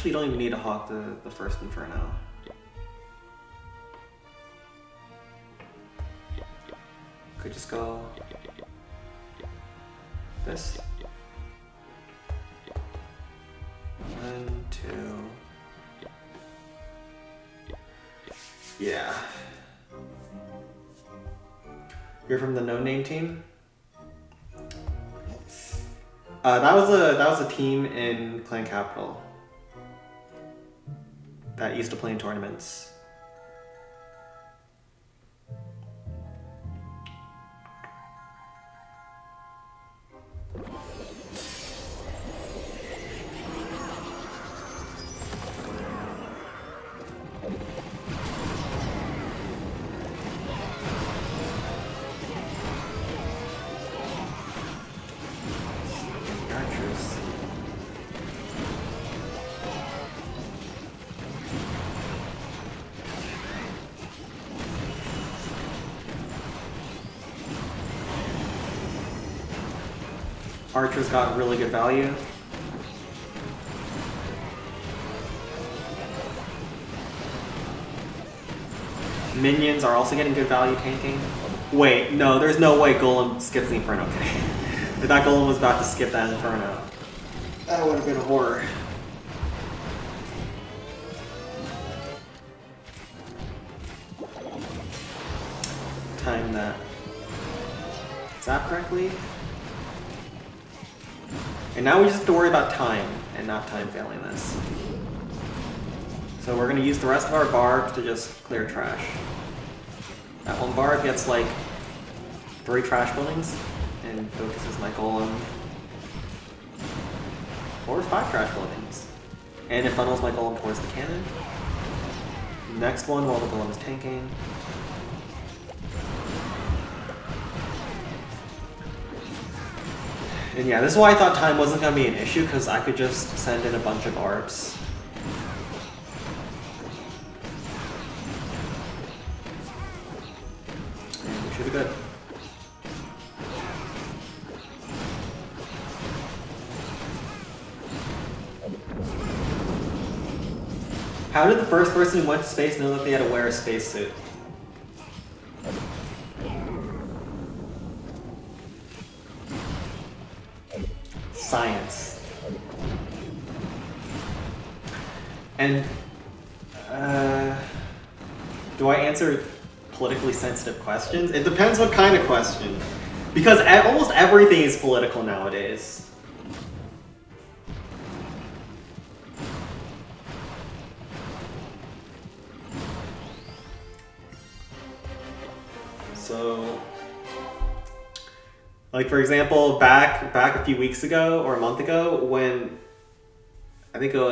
Actually, you don't even need to hawk the first Inferno. Could just go this. 1, 2. Yeah. You're from the No Name team? That was a team in Clan Capital that used to play in tournaments. Archer's got really good value. Minions are also getting good value tanking. Wait, no, there's no way Golem skips the Inferno. Okay. If that Golem was about to skip that Inferno, that would have been a horror. Time that. Zap correctly. And now we just have to worry about time, and not time failing this. So we're gonna use the rest of our barbs to just clear trash. That one barb gets like 3 trash buildings, and focuses my golem. Or 5 trash buildings. And it funnels my golem towards the cannon. Next one while the golem is tanking. And yeah, this is why I thought time wasn't going to be an issue, because I could just send in a bunch of barbs. And we should be good. How did the first person who went to space know that they had to wear a spacesuit? Science. And do I answer politically sensitive questions? It depends what kind of question. Because almost everything is political nowadays. So, like for example, back a few weeks ago or a month ago, when I think it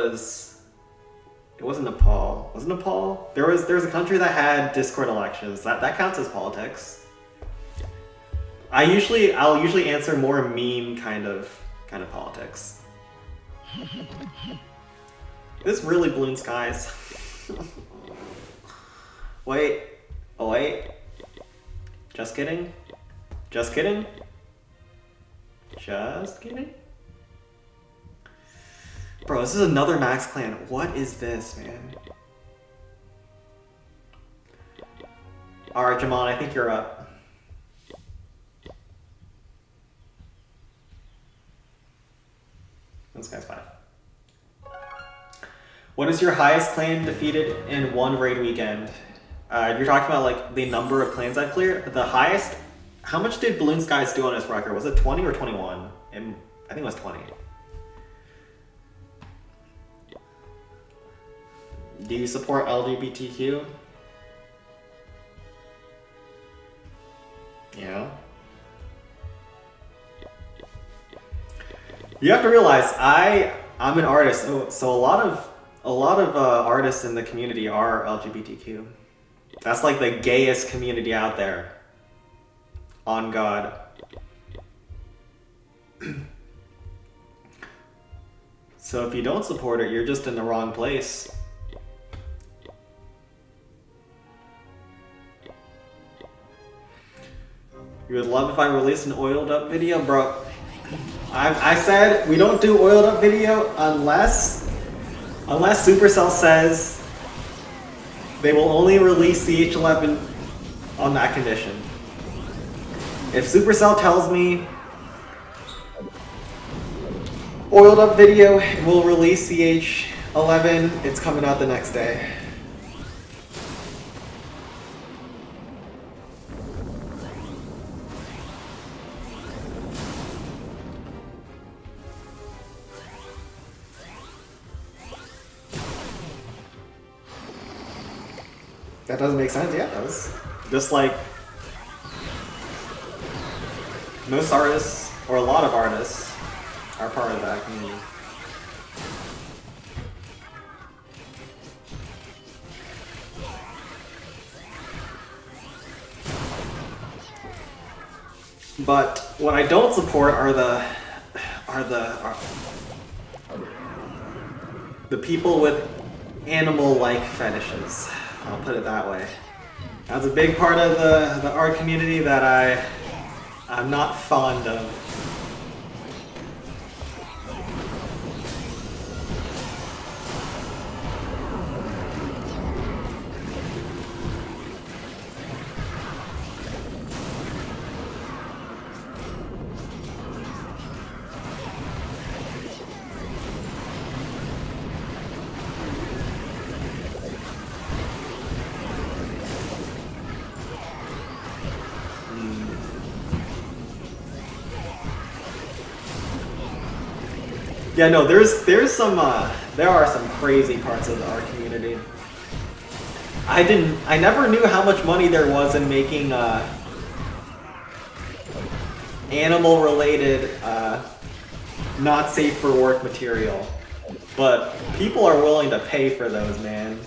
wasn't Nepal. Was it Nepal? There was a country that had Discord elections. That counts as politics. I'll usually answer more meme kind of politics. This really balloon skies. Wait. Oh wait. Just kidding. Just kidding. Just kidding. Bro, this is another Max Clan. What is this, man? Alright, Jamal, I think you're up. This guy's 5. What is your highest clan defeated in one raid weekend? If you're talking about like the number of clans I've cleared, the highest, how much did Balloon Skies do on his record? Was it 20 or 21? I think it was 20. Do you support LGBTQ? Yeah. You have to realize I'm an artist, so a lot of artists in the community are LGBTQ. That's like the gayest community out there. On God. So if you don't support it, you're just in the wrong place. You would love if I released an oiled up video, bro. I said we don't do oiled up video unless Unless Supercell says they will only release CH11 on that condition. If Supercell tells me Oiled Up Video will release CH11, it's coming out the next day. That doesn't make sense. Yeah, it does. Just like most artists, or a lot of artists, are part of that community. But what I don't support are the people with animal-like fetishes. I'll put it that way. That's a big part of the art community that I'm not fond of. Yeah, no, there are some crazy parts of the art community. I never knew how much money there was in making animal related not safe for work material. But people are willing to pay for those, man.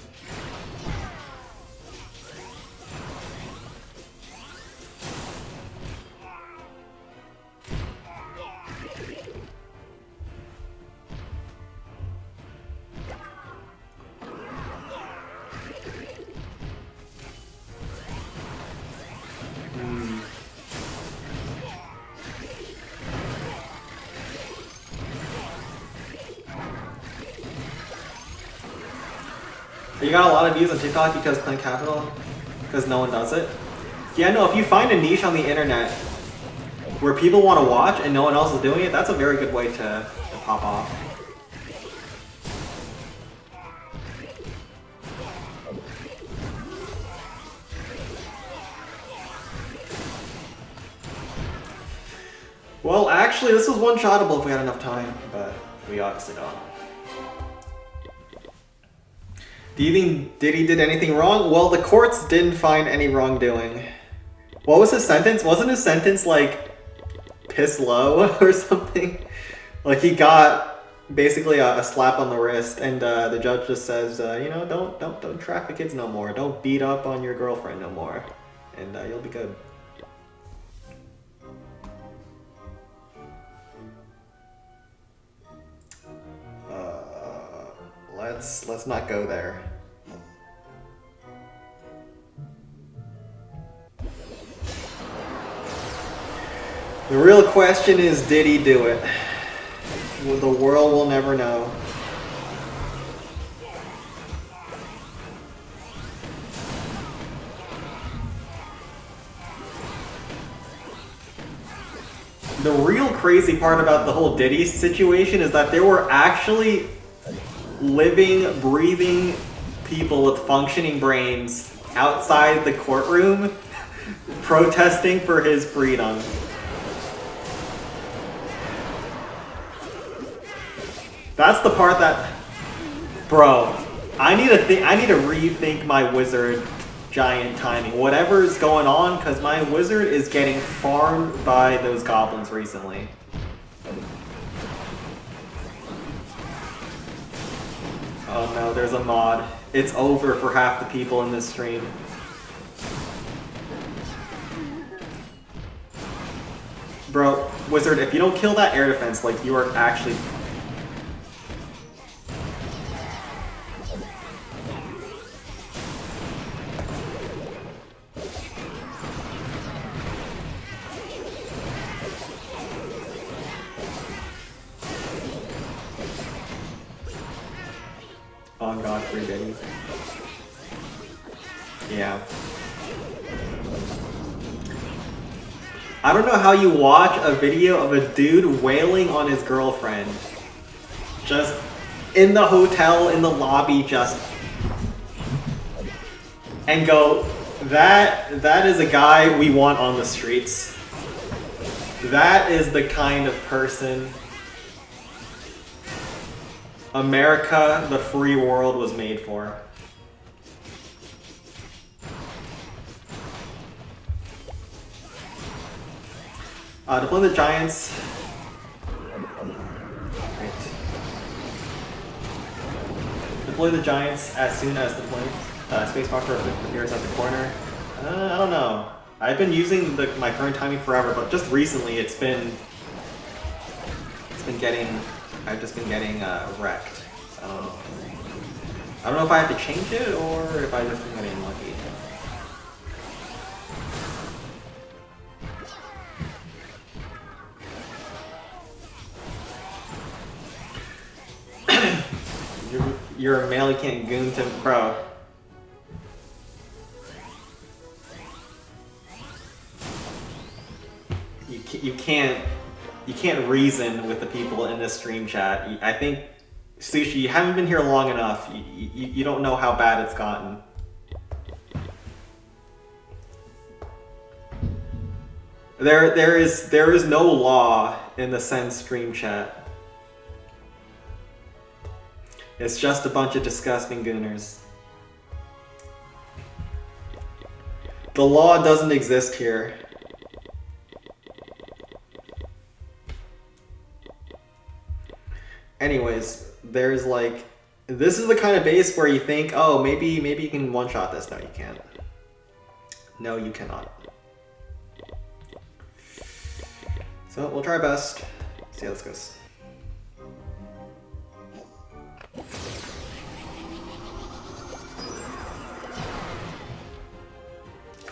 You got a lot of views on TikTok because Clint Capital? Because no one does it? Yeah, no, if you find a niche on the internet where people want to watch and no one else is doing it, that's a very good way to pop off. Well, actually, this was one-shottable if we had enough time, but we obviously don't. Do you think Diddy did anything wrong? Well, the courts didn't find any wrongdoing. What was his sentence? Wasn't his sentence like piss low or something? Like he got basically a slap on the wrist, and the judge just says, you know, don't traffic kids no more. Don't beat up on your girlfriend no more, and you'll be good. Let's not go there. The real question is, did he do it? Well, the world will never know. The real crazy part about the whole Diddy situation is that there were actually living, breathing people with functioning brains outside the courtroom protesting for his freedom. That's the part that, bro, I need to rethink my wizard giant timing. Whatever's going on, because my wizard is getting farmed by those goblins recently. Oh no, there's a mod. It's over for half the people in this stream. Bro, wizard, if you don't kill that air defense, like, you are actually... anything. Yeah. I don't know how you watch a video of a dude wailing on his girlfriend. Just in the hotel, in the lobby, just... And go, that is a guy we want on the streets. That is the kind of person America, the free world, was made for. Deploy the Giants. Right. Deploy the Giants as soon as the spacebar appears at the corner. I don't know. I've been using my current timing forever, but just recently I've just been getting wrecked. So I don't know if I have to change it or if I just been getting unlucky. You're a male, you can't goon to bro. You can't reason with the people in this stream chat. I think, Sushi, you haven't been here long enough. You don't know how bad it's gotten. There is no law in the Sense stream chat. It's just a bunch of disgusting gooners. The law doesn't exist here. Anyways, there's like, this is the kind of base where you think, oh, maybe you can one-shot this. No, you can't. No, you cannot. So we'll try our best. See how this goes.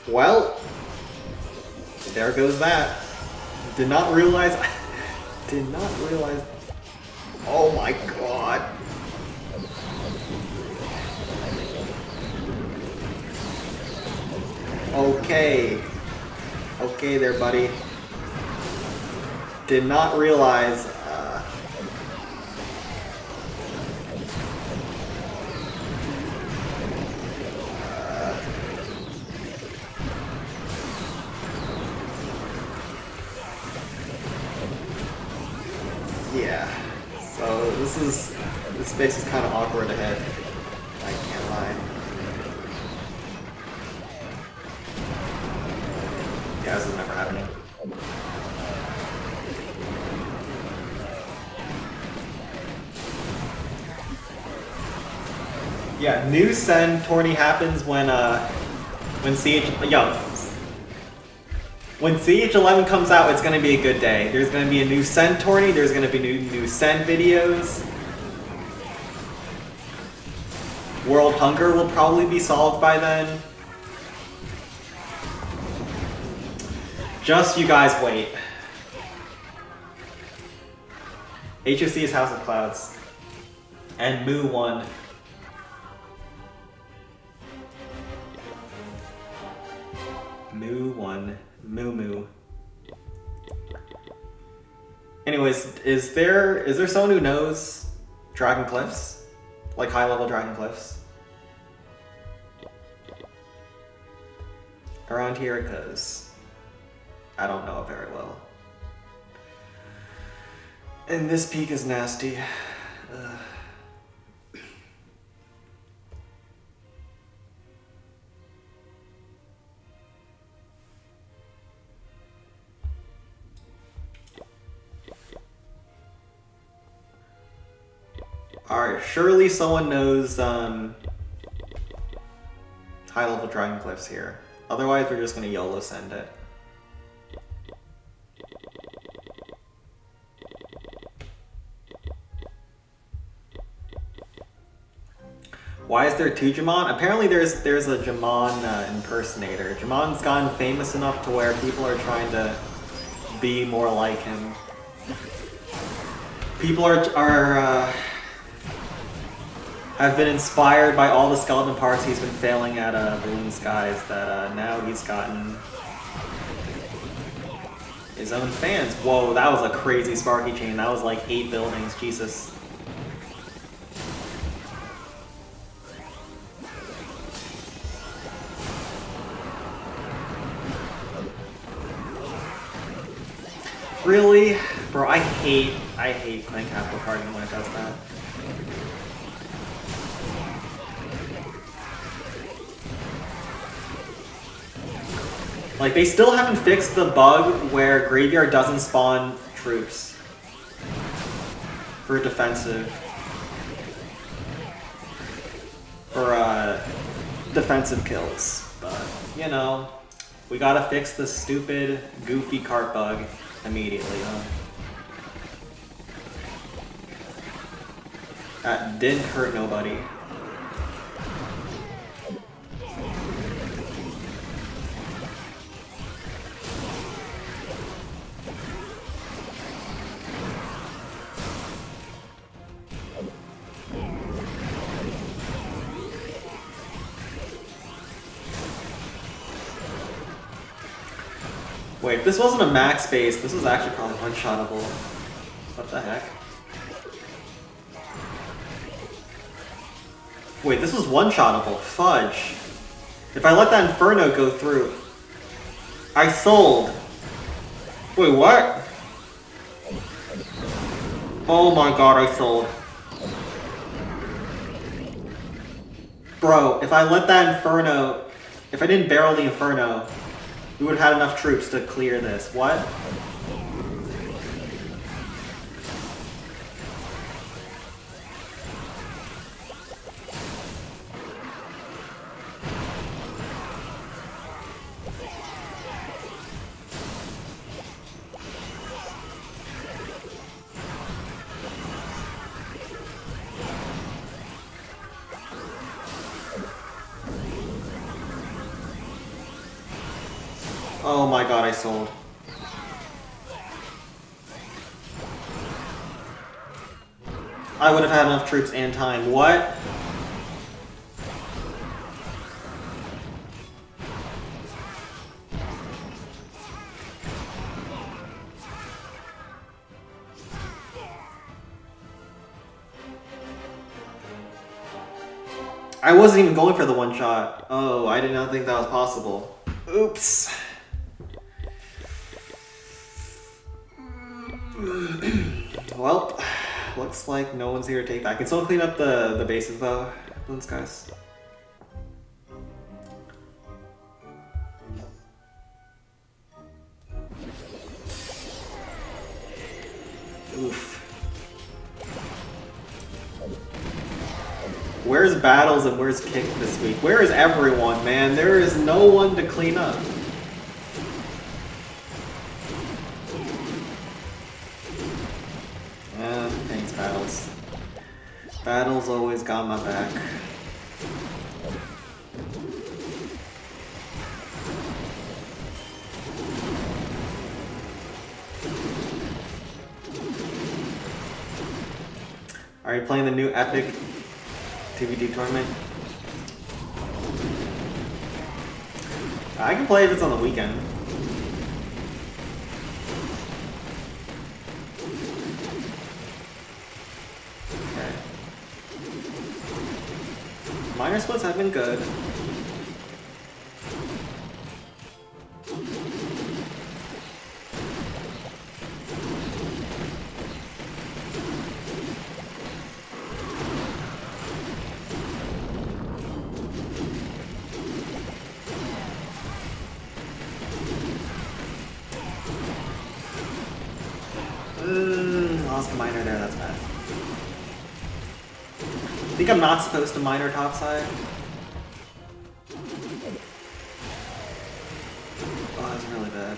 Well, there goes that. Did not realize. Oh my god. Okay. Okay there, buddy. Did not realize. Yeah. So this space is kind of awkward ahead. I can't lie. Yeah, this is never happening. Yeah, new Sen tourney happens when when CH11 comes out, it's gonna be a good day. There's gonna be a new Sen tourney, there's gonna be new Sen videos. World hunger will probably be solved by then. Just you guys wait. HFC is House of Clouds. And Moo won. Moo won. Moo. Anyways, is there someone who knows Dragon Cliffs? Like high-level Dragon Cliffs? Around here it goes. I don't know it very well. And this peak is nasty. Alright, surely someone knows high-level Dragon Cliffs here. Otherwise, we're just gonna YOLO send it. Why is there two Jamon? Apparently there's a Jamon impersonator. Jamon's gotten famous enough to where people are trying to be more like him. People are I've been inspired by all the skeleton parts he's been failing at Balloon Skies that now he's gotten his own fans. Whoa, that was a crazy Sparky chain. That was like 8 buildings, Jesus. Really? Bro, I hate playing Capital Cardigan when it does that. Like, they still haven't fixed the bug where Graveyard doesn't spawn troops for defensive. For, defensive kills. But, you know, we gotta fix the stupid, goofy cart bug immediately, huh? That didn't hurt nobody. Wait, if this wasn't a max base, this was actually probably one-shottable. What the heck? Wait, this was one-shottable. Fudge. If I let that Inferno go through... I sold. Wait, what? Oh my god, I sold. Bro, if I let that Inferno... If I didn't barrel the Inferno... We would have had enough troops to clear this. What? Oh my god, I sold. I would have had enough troops and time. What? I wasn't even going for the one shot. Oh, I did not think that was possible. Oops. Well, looks like no one's here to take that. I can still clean up the bases though, Balloon Skies. Oof. Where's Battles and where's Kick this week? Where is everyone, man? There is no one to clean up. Thanks, Battles. Battles always got my back. Are you playing the new Epic TVD tournament? I can play if it's on the weekend. Okay. Minor splits have been good. Lost a minor there, that's bad. I think I'm not supposed to minor topside. Oh, that's really bad.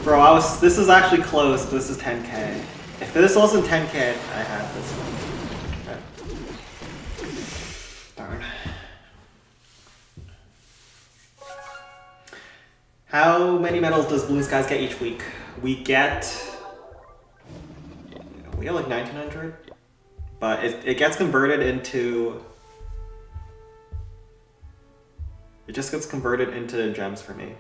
Bro, this is actually close, but this is 10k. This wasn't 10k I had this one. Okay. Darn. How many medals does Blue Skies get each week? We get like 1900, but it gets converted into. It just gets converted into gems for me.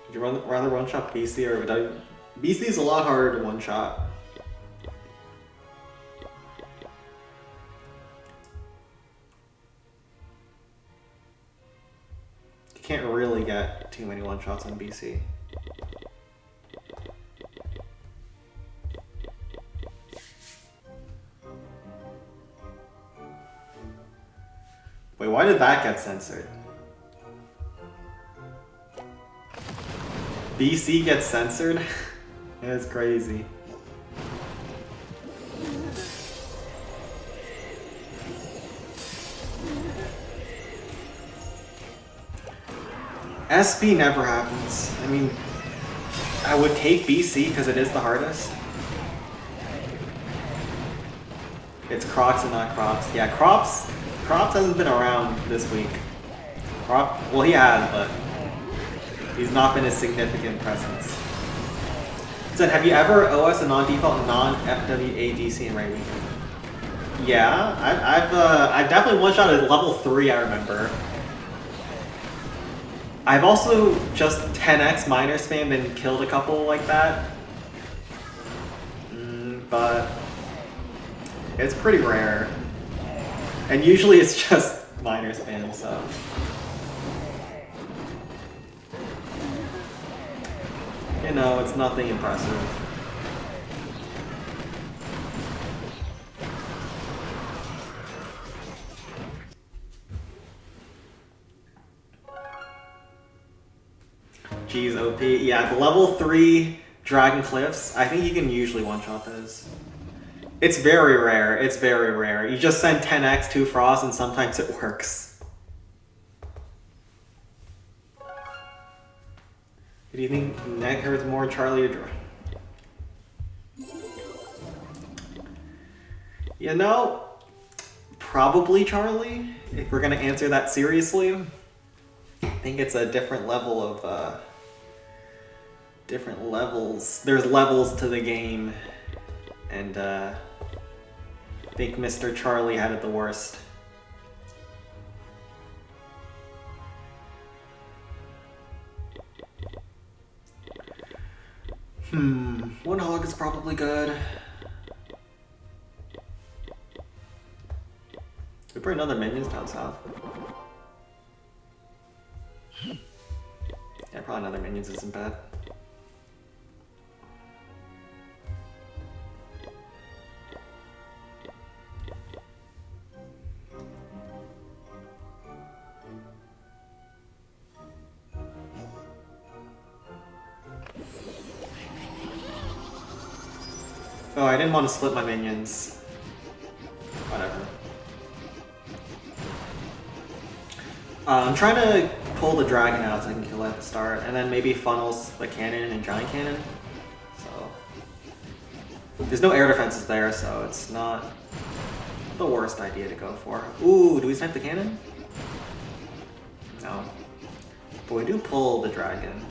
Would you rather one-shot BC or would I... BC is a lot harder to one-shot. You can't really get too many one-shots on BC. Wait, why did that get censored? BC gets censored? That's crazy. SP never happens. I mean, I would take BC because it is the hardest. It's Crocs and not Crops. Yeah, Crops hasn't been around this week. Well, he has, but he's not been a significant presence. So, have you ever OS a non-default non-FWA DC in Raid Weekend? Yeah, I've definitely one-shot at level 3, I remember. I've also just 10x minor spammed and killed a couple like that. But it's pretty rare. And usually it's just minor spam, so. You know, it's nothing impressive. Jeez, OP. Yeah, the level 3 Dragon Cliffs, I think you can usually one-shot those. It's very rare. It's very rare. You just send 10x to Frost and sometimes it works. Do you think Neck hurts more, Charlie or Dragon? You know, probably Charlie, if we're gonna answer that seriously. I think it's a different level of, different levels. There's levels to the game, and I think Mr. Charlie had it the worst. One hog is probably good. We bring another minions down south. Yeah, probably another minions isn't bad. Oh, I didn't want to split my minions. Whatever. I'm trying to pull the dragon out so I can kill it at the start, and then maybe funnels the cannon and giant cannon. So there's no air defenses there, so it's not the worst idea to go for. Ooh, do we snipe the cannon? No. But we do pull the dragon.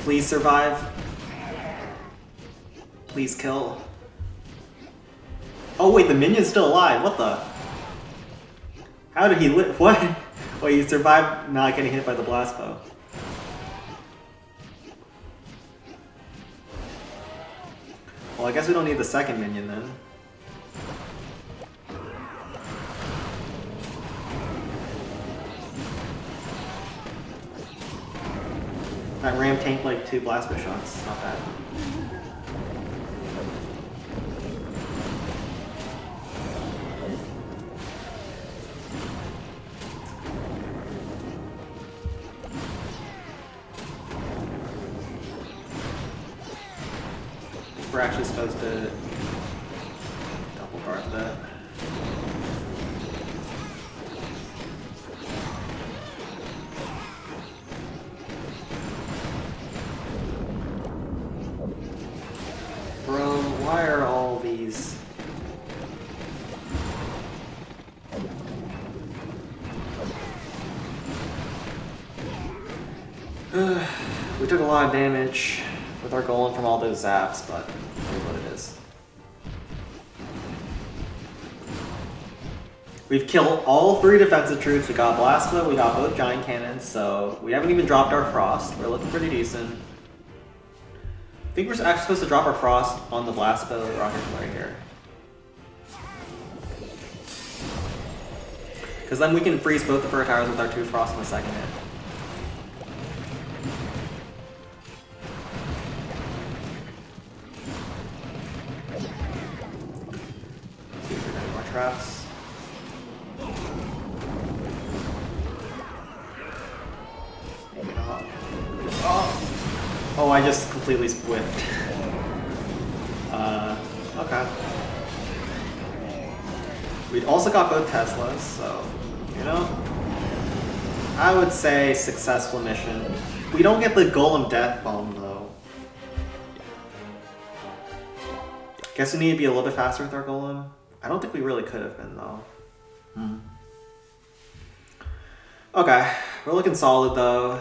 Please survive. Please kill. Oh wait, the minion's still alive. What the? How did he live? What? Wait, he survived not getting hit by the blast bow. Well, I guess we don't need the second minion then. That ram tanked like 2 blast bow shots. Not bad. we're actually supposed to double guard that. Bro, why are all these... We took a lot of damage with our golem from all those zaps, but it is what it is. We've killed all 3 defensive troops. We got Blast Bow, we got both giant cannons, so we haven't even dropped our frost. We're looking pretty decent. I think we're actually supposed to drop our frost on the Blast Bow rocket right here. Because then we can freeze both the fur towers with our 2 frost in a second hit. See if we got any more traps. Maybe not. Oh, I just completely whiffed. Okay. We'd also got both Teslas, so, you know, I would say successful mission. We don't get the Golem Death Bomb, though. Guess we need to be a little bit faster with our Golem. I don't think we really could have been, though. Okay, we're looking solid, though.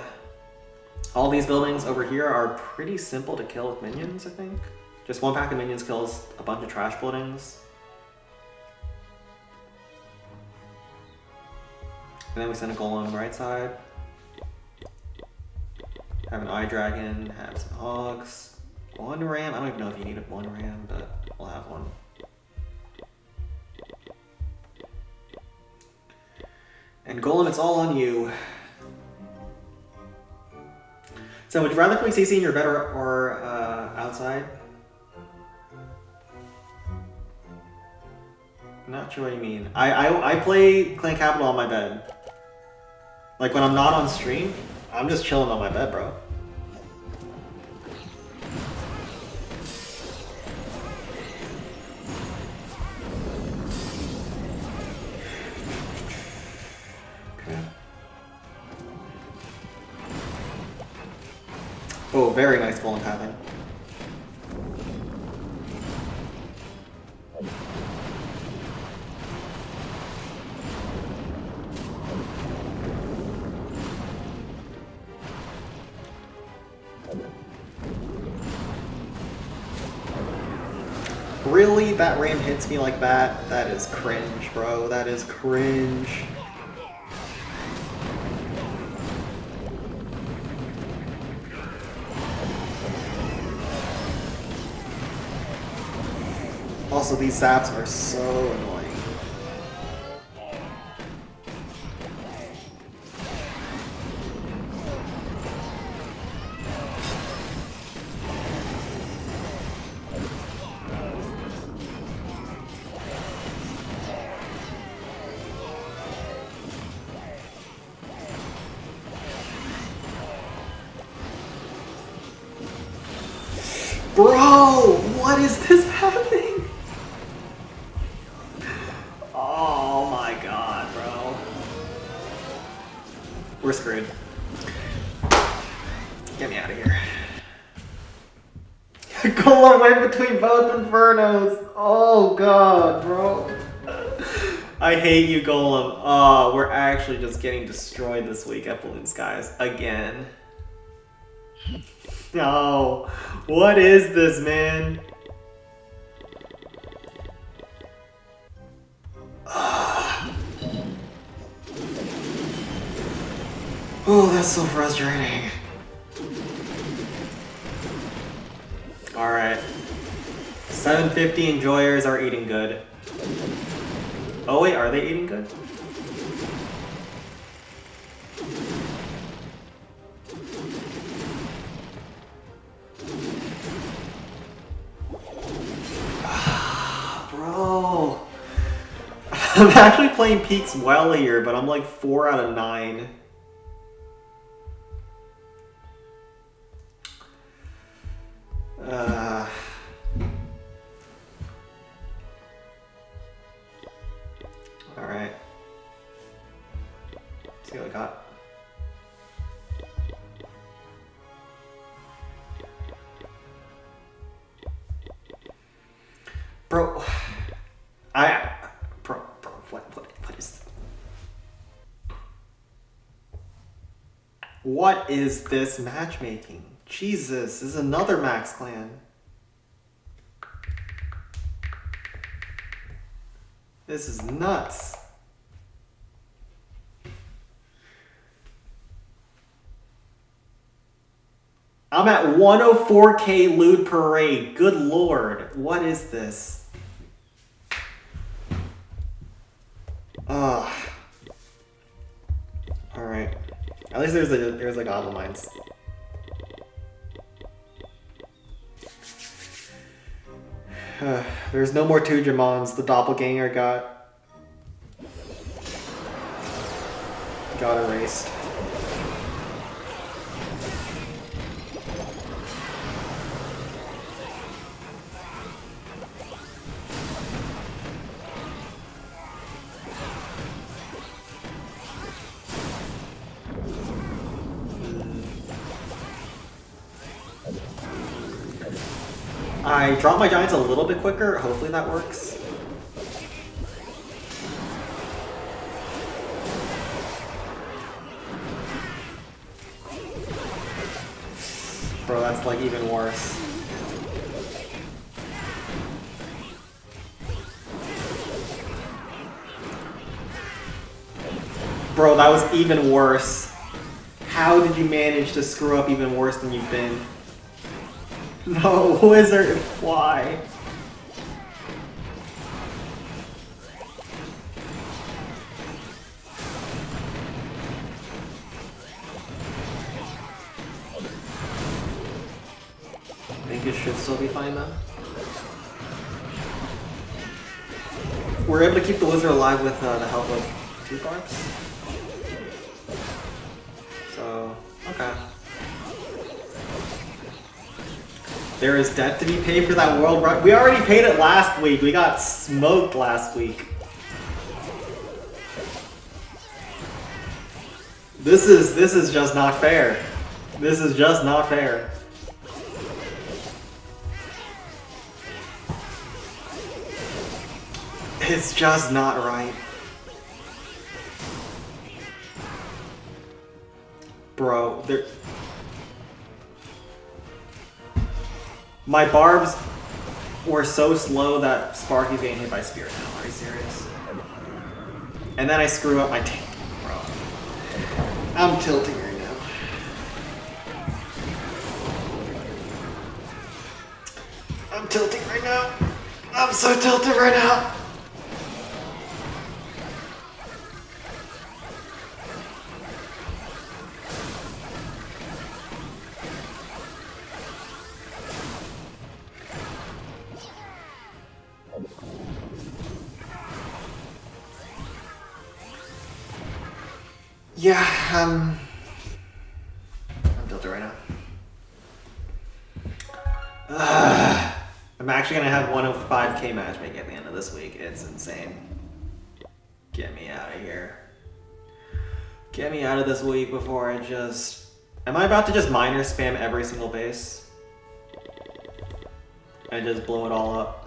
All these buildings over here are pretty simple to kill with minions, I think. Just 1 pack of minions kills a bunch of trash buildings. And then we send a golem on the right side. Have an eye dragon, have some hogs. 1 ram, I don't even know if you need a 1 ram, but we'll have one. And golem, it's all on you. So would you rather play CC in your bed or outside? Not sure what you mean. I play Clan Capital on my bed. Like when I'm not on stream, I'm just chilling on my bed, bro. Okay. Oh, very nice golem pathing. Really? That ram hits me like that? That is cringe, bro. That is cringe. Also, these zaps are so annoying. Bro, what is this happening? Oh my god, bro. We're screwed. Get me out of here. Golem went between both Infernos. Oh god, bro. I hate you, Golem. Oh, we're actually just getting destroyed this week at Balloon Skies again. No, what is this, man? Oh, that's so frustrating. Alright. 750 enjoyers are eating good. Oh wait, are they eating good? Bro. I'm actually playing peaks well here, but I'm like 4 out of 9. Bro, bro, what is... What is this matchmaking? Jesus, this is another Max Clan. This is nuts. I'm at 104k loot parade. Good lord. What is this? Ugh. Alright. At least there's like Goblin Mines. There's no more two Jamons. The doppelganger got erased. I dropped my giants a little bit quicker. Hopefully that works. Bro, that's like even worse. Bro, that was even worse. How did you manage to screw up even worse than you've been? No, wizard, why? I think it should still be fine though. We're able to keep the wizard alive with the help of 2 barbs. So, okay. There is debt to be paid for that world run. We already paid it last week. We got smoked last week. This is just not fair. This is just not fair. It's just not right. Bro, there... My barbs were so slow that Sparky's getting hit by Spirit now. Are you serious? And then I screw up my tank. Bro. I'm tilting right now. I'm tilting right now. I'm so tilted right now. Yeah, I'm tilted right now. I'm actually gonna have 105k matchmaking at the end of this week. It's insane. Get me out of here. Get me out of this week before I just... Am I about to just miner spam every single base? And just blow it all up?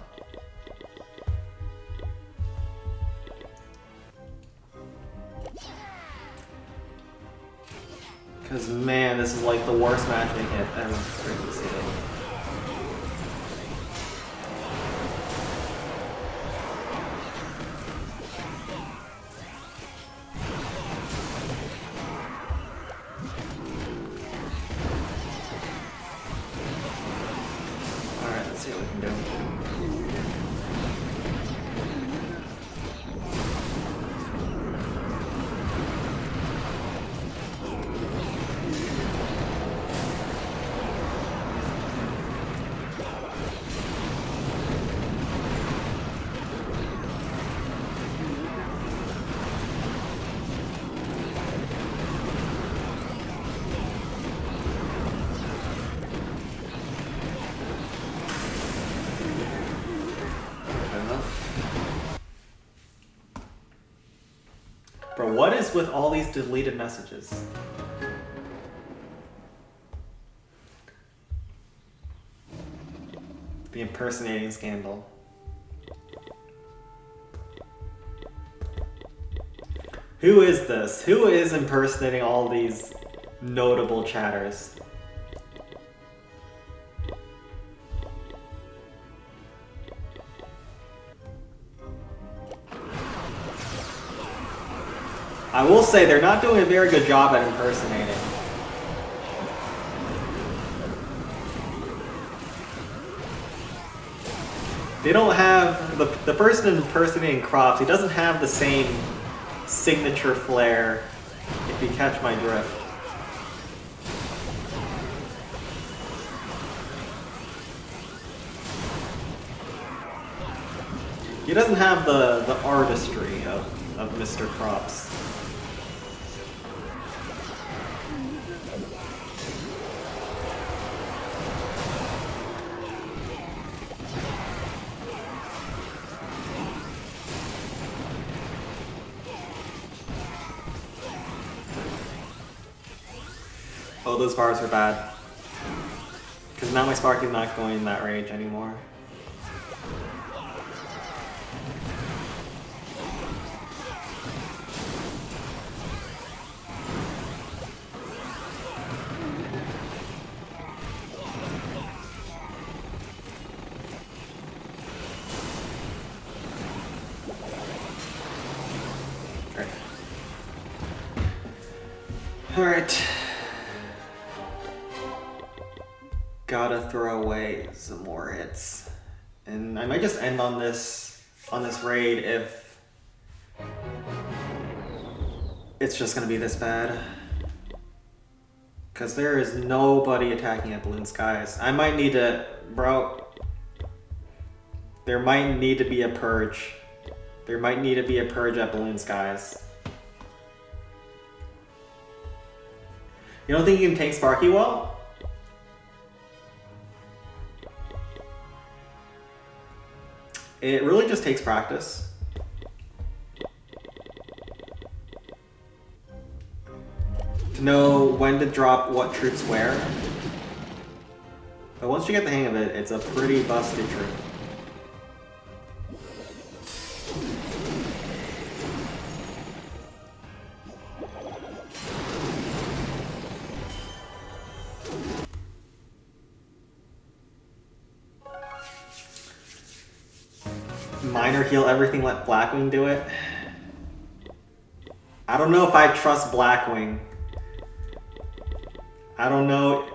Because, man, this is like the worst matchmaking I've ever freaking seen. Alright, let's see what we can do. Bro, what is with all these deleted messages? The impersonating scandal. Who is this? Who is impersonating all these notable chatters? I will say they're not doing a very good job at impersonating. They don't have the person impersonating Crops. He doesn't have the same signature flair, if you catch my drift. He doesn't have the artistry of Mr. Crops. Oh, those bars are bad. Because now my Sparky's not going in that rage anymore. Alright. Gotta throw away some more hits. And I might just end on this raid if it's just gonna be this bad. Cause there is nobody attacking at Balloon Skies. I might need to, bro. There might need to be a purge. There might need to be a purge at Balloon Skies. You don't think you can tank Sparky well? It really just takes practice. To know when to drop what troops where. But once you get the hang of it, it's a pretty busted troop. Minor heal everything, let Blackwing do it. I don't know if I trust Blackwing. I don't know.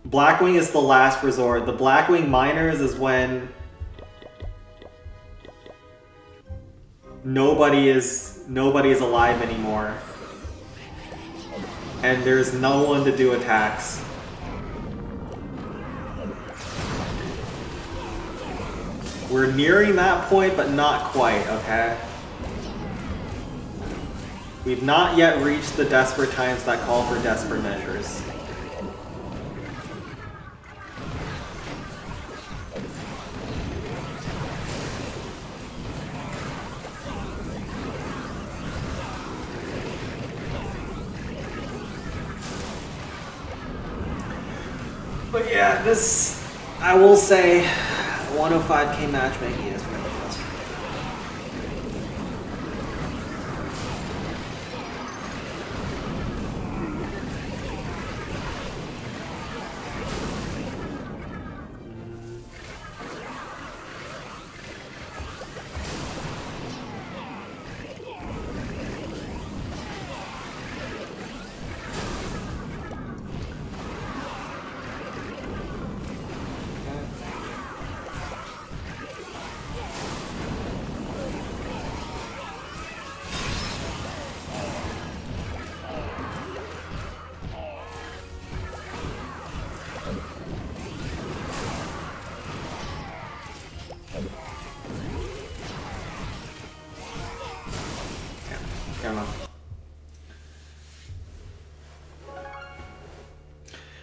Blackwing is the last resort. The Blackwing minors is when nobody is alive anymore. And there's no one to do attacks. We're nearing that point, but not quite, okay? We've not yet reached the desperate times that call for desperate measures. But yeah, this, I will say, 105k matchmaking is really frustrating.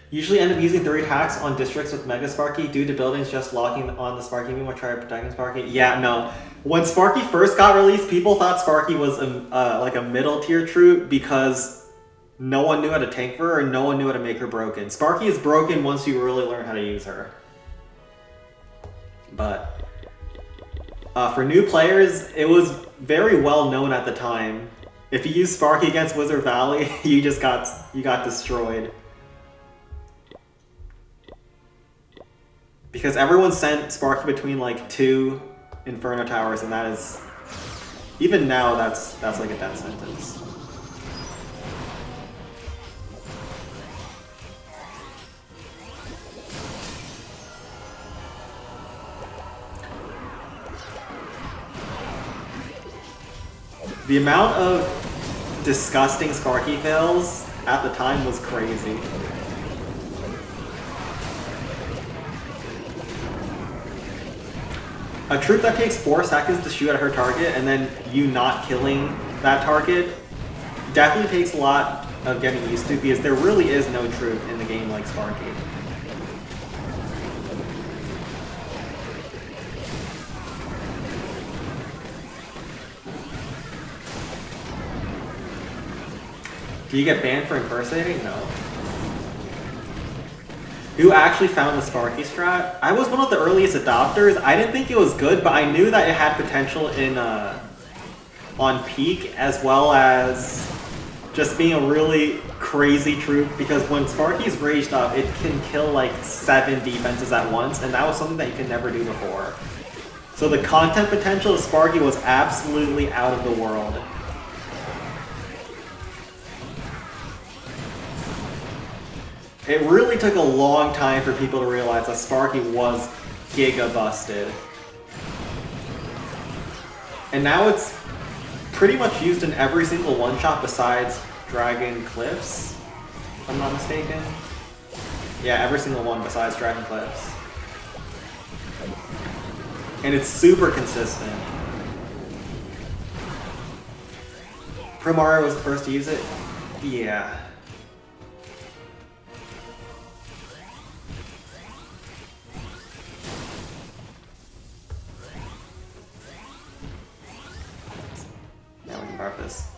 Usually end up using 3 attacks on districts with Mega Sparky due to buildings just locking on the Sparky beam or try protecting Sparky. Yeah, no. When Sparky first got released, people thought Sparky was like a middle tier troop because no one knew how to tank for her and no one knew how to make her broken. Sparky is broken once you really learn how to use her. But for new players, it was very well known at the time If you use Sparky against Wizard Valley, you got destroyed. Because everyone sent Sparky between like 2 Inferno Towers, and that is, even now, that's like a death sentence. The amount of disgusting Sparky fails at the time was crazy. A troop that takes 4 seconds to shoot at her target and then you not killing that target definitely takes a lot of getting used to, because there really is no troop in the game like Sparky. Do you get banned for impersonating? No. Who actually found the Sparky strat? I was one of the earliest adopters. I didn't think it was good, but I knew that it had potential in on peak, as well as just being a really crazy troop, because when Sparky's raged up, it can kill like 7 defenses at once, and that was something that you could never do before. So the content potential of Sparky was absolutely out of the world. It really took a long time for people to realize that Sparky was giga busted. And now it's pretty much used in every single one-shot besides Dragon Cliffs, if I'm not mistaken. Yeah, every single one besides Dragon Cliffs. And it's super consistent. Primaria was the first to use it? Yeah. Now we can barf this.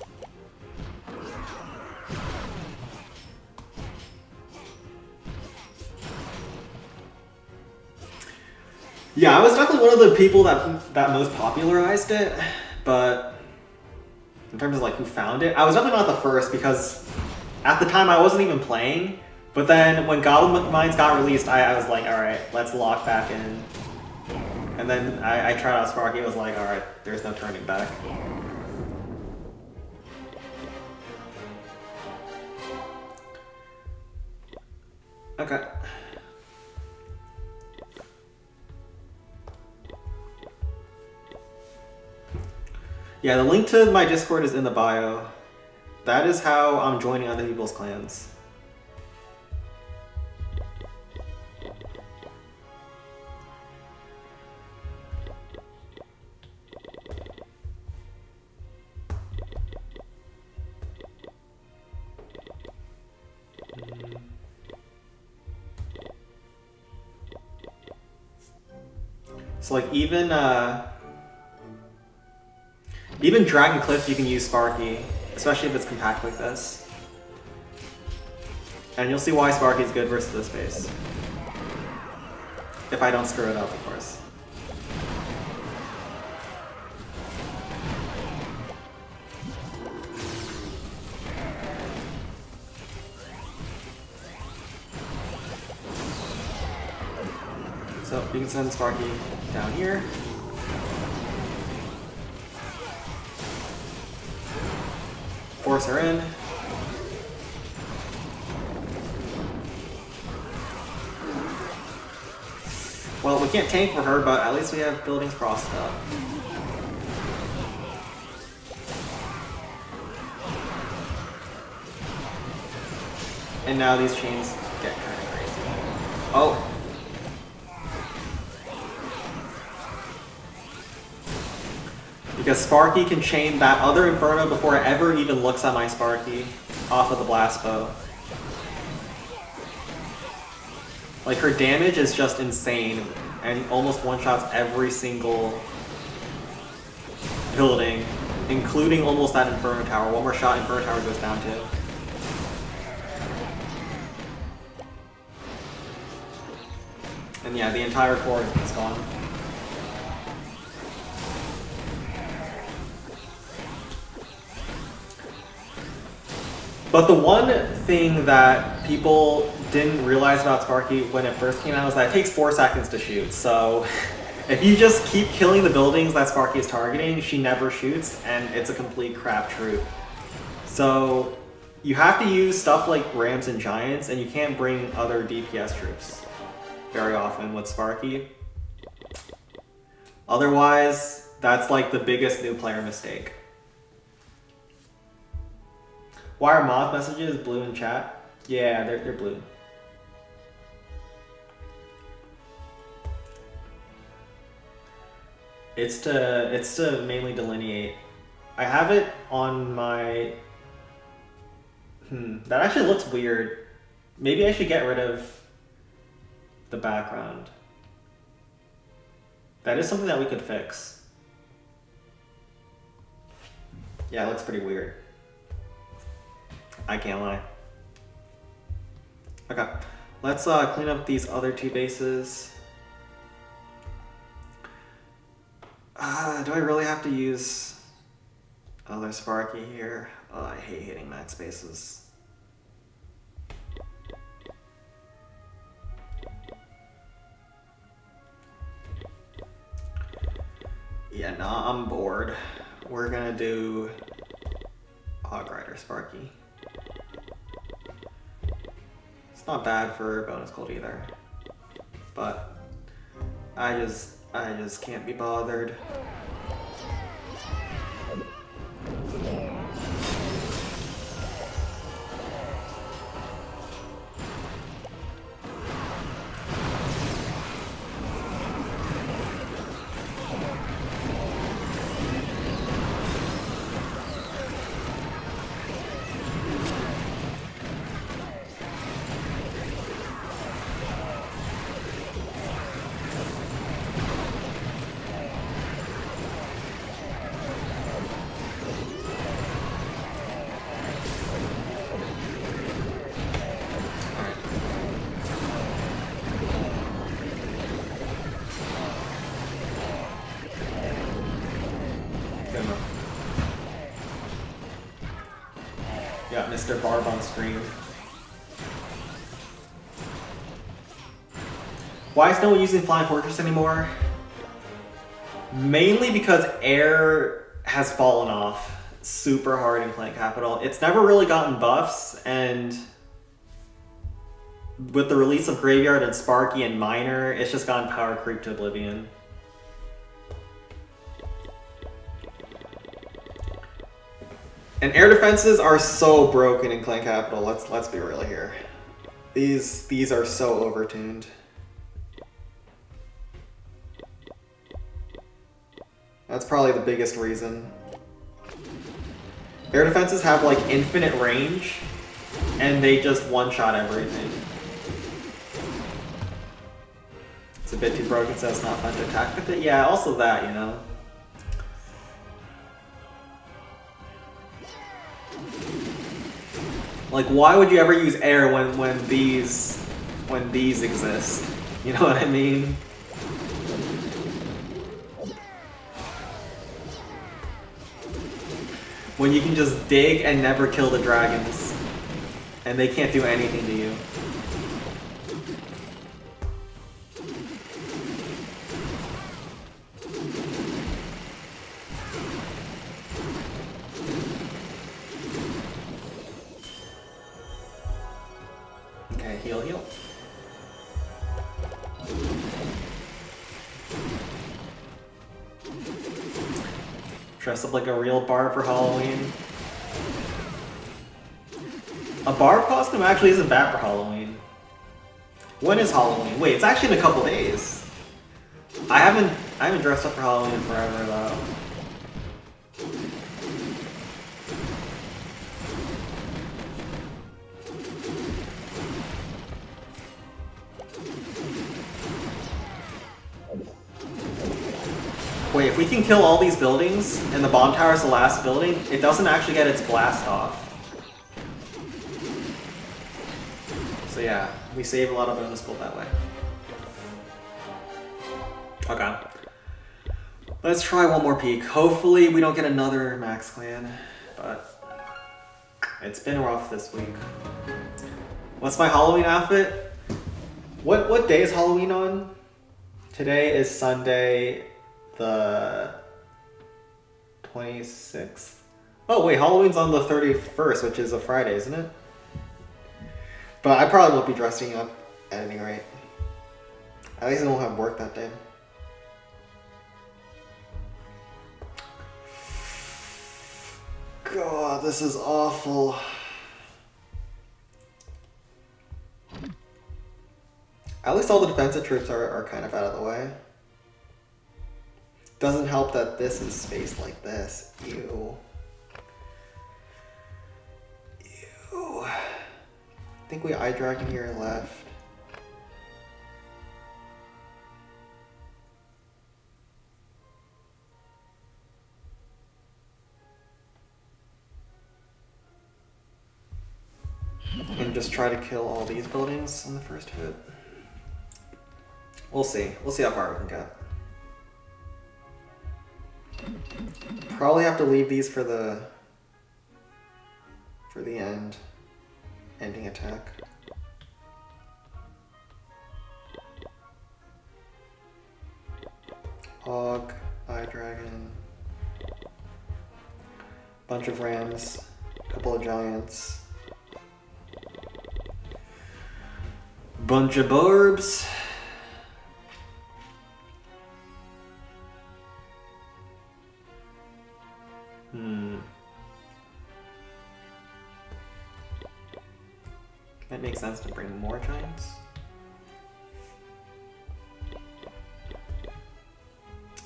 Yeah, I was definitely one of the people that most popularized it, but in terms of like who found it, I was definitely not the first, because at the time I wasn't even playing. But then when Goblin Mines got released, I was like, alright, let's lock back in. And then I tried out Sparky, I was like, alright, there's no turning back. Okay. Yeah, the link to my Discord is in the bio. That is how I'm joining other people's clans. So like even Dragon Cliff you can use Sparky, especially if it's compact like this. And you'll see why Sparky is good versus this base. If I don't screw it up, of course. So you can send Sparky down here. Force her in. Well, we can't tank for her, but at least we have buildings crossed up. And now these chains get kind of crazy. Oh! Because Sparky can chain that other Inferno before it ever even looks at my Sparky off of the Blast Bow. Like, her damage is just insane, and almost one-shots every single building, including almost that Inferno Tower. One more shot, Inferno Tower goes down too. And yeah, the entire core is gone. But the one thing that people didn't realize about Sparky when it first came out was that it takes 4 seconds to shoot. So if you just keep killing the buildings that Sparky is targeting, she never shoots, and it's a complete crapshoot. So you have to use stuff like Rams and Giants, and you can't bring other DPS troops very often with Sparky. Otherwise, that's like the biggest new player mistake. Why are moth messages blue in chat? Yeah, they're blue. It's to mainly delineate. I have it on my... that actually looks weird. Maybe I should get rid of the background. That is something that we could fix. Yeah, it looks pretty weird. I can't lie. Okay, let's clean up these other 2 bases. Do I really have to use other Sparky here? Oh, I hate hitting max bases. Yeah, no, I'm bored. We're gonna do Hog Rider Sparky. It's not bad for bonus gold either, but I just can't be bothered. Got Mr. Barb on screen. Why is no one using Flying Fortress anymore? Mainly because air has fallen off super hard in Clan Capital. It's never really gotten buffs, and with the release of Graveyard and Sparky and Miner, it's just gotten power creep to oblivion. And air defenses are so broken in Clan Capital. Let's be real here. These are so overtuned. That's probably the biggest reason. Air defenses have like infinite range, and they just one-shot everything. It's a bit too broken, so it's not fun to attack with it. Yeah, also that, you know. Like, why would you ever use air when these exist? You know what I mean? When you can just dig and never kill the dragons, and they can't do anything to you. Okay, heal, heal. Dress up like a real barb for Halloween. A barb costume actually isn't bad for Halloween. When is Halloween? Wait, it's actually in a couple days. I haven't dressed up for Halloween in forever though. Wait, if we can kill all these buildings, and the bomb tower is the last building, it doesn't actually get its blast off. So yeah, we save a lot of bonus gold that way. Okay. Let's try one more peek. Hopefully we don't get another max clan, but It's been rough this week. What's my Halloween outfit? What day is Halloween on? Today is Sunday, the 26th. Oh wait, Halloween's on the 31st, which is a Friday, isn't it? But I probably won't be dressing up at any rate. At least I won't have work that day. God, this is awful. At least all the defensive troops are kind of out of the way. Doesn't help that this is spaced like this. Ew. Ew. I think we eye dragon here left. And just try to kill all these buildings on the first hit. We'll see. We'll see how far we can get. Probably have to leave these for the ending attack. Hog, eye dragon, bunch of rams, couple of giants, bunch of barbs. That makes sense to bring more giants.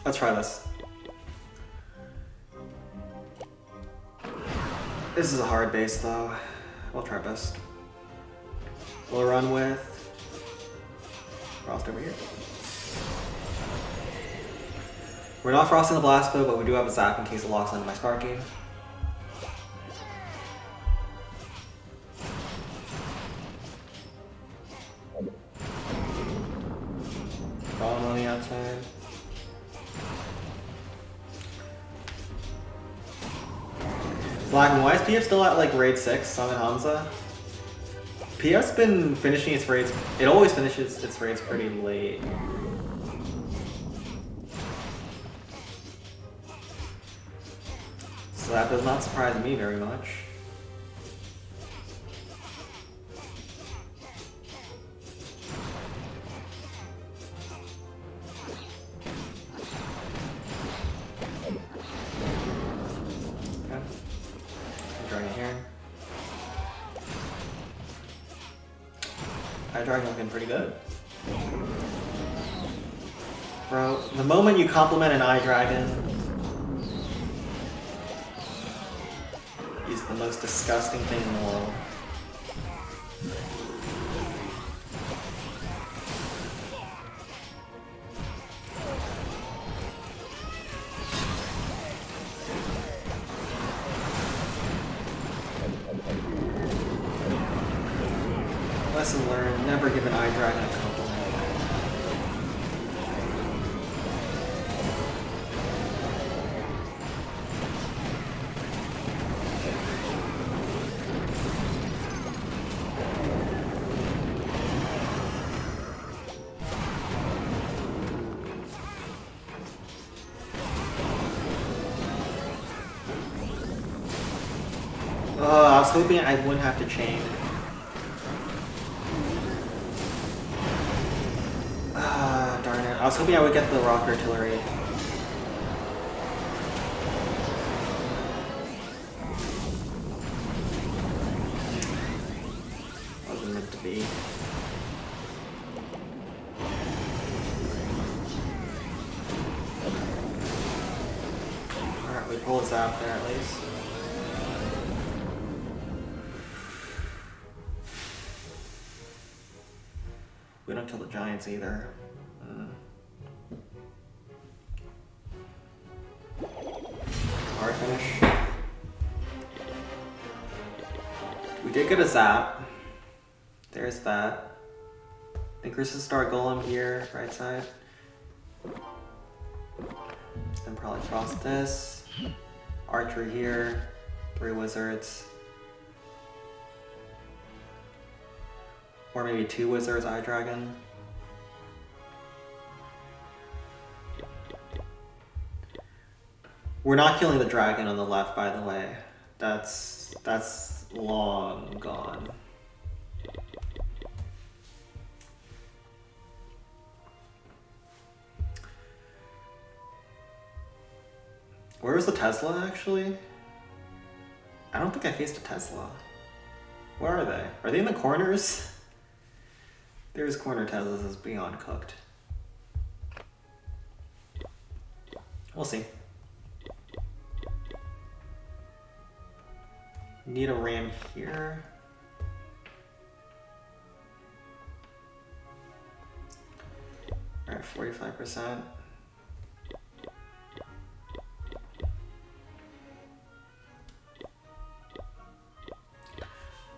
Let's try this. This is a hard base though. We'll try our best. We'll run with Frost over here. We're not frosting the blast bow, but we do have a zap in case it locks onto my Sparky. Bomb on the outside. Black and White's PF still at like raid 6, Summon Hamza. PF's been finishing its raids, it always finishes its raids pretty late. So that does not surprise me very much. Dragon looking pretty good. Bro, the moment you compliment an eye dragon, he's the most disgusting thing in the world. Lesson learned, never give an eye dragon a compliment. I was hoping I wouldn't have to chain. Darn it. I was hoping I would get the rock artillery. Wasn't meant to be. Alright, we pull this out there at least. We don't kill the giants either. Hard finish. We did get a zap. There's that. I think Chris is Star Golem here, right side. Then probably frost this. Archer here. 3 wizards. Or maybe 2 Wizards Eye Dragon. We're not killing the dragon on the left, by the way. That's long gone. Where was the Tesla, actually? I don't think I faced a Tesla. Where are they? Are they in the corners? There's corner Teslas is beyond cooked. We'll see. Need a ram here. Alright, 45%.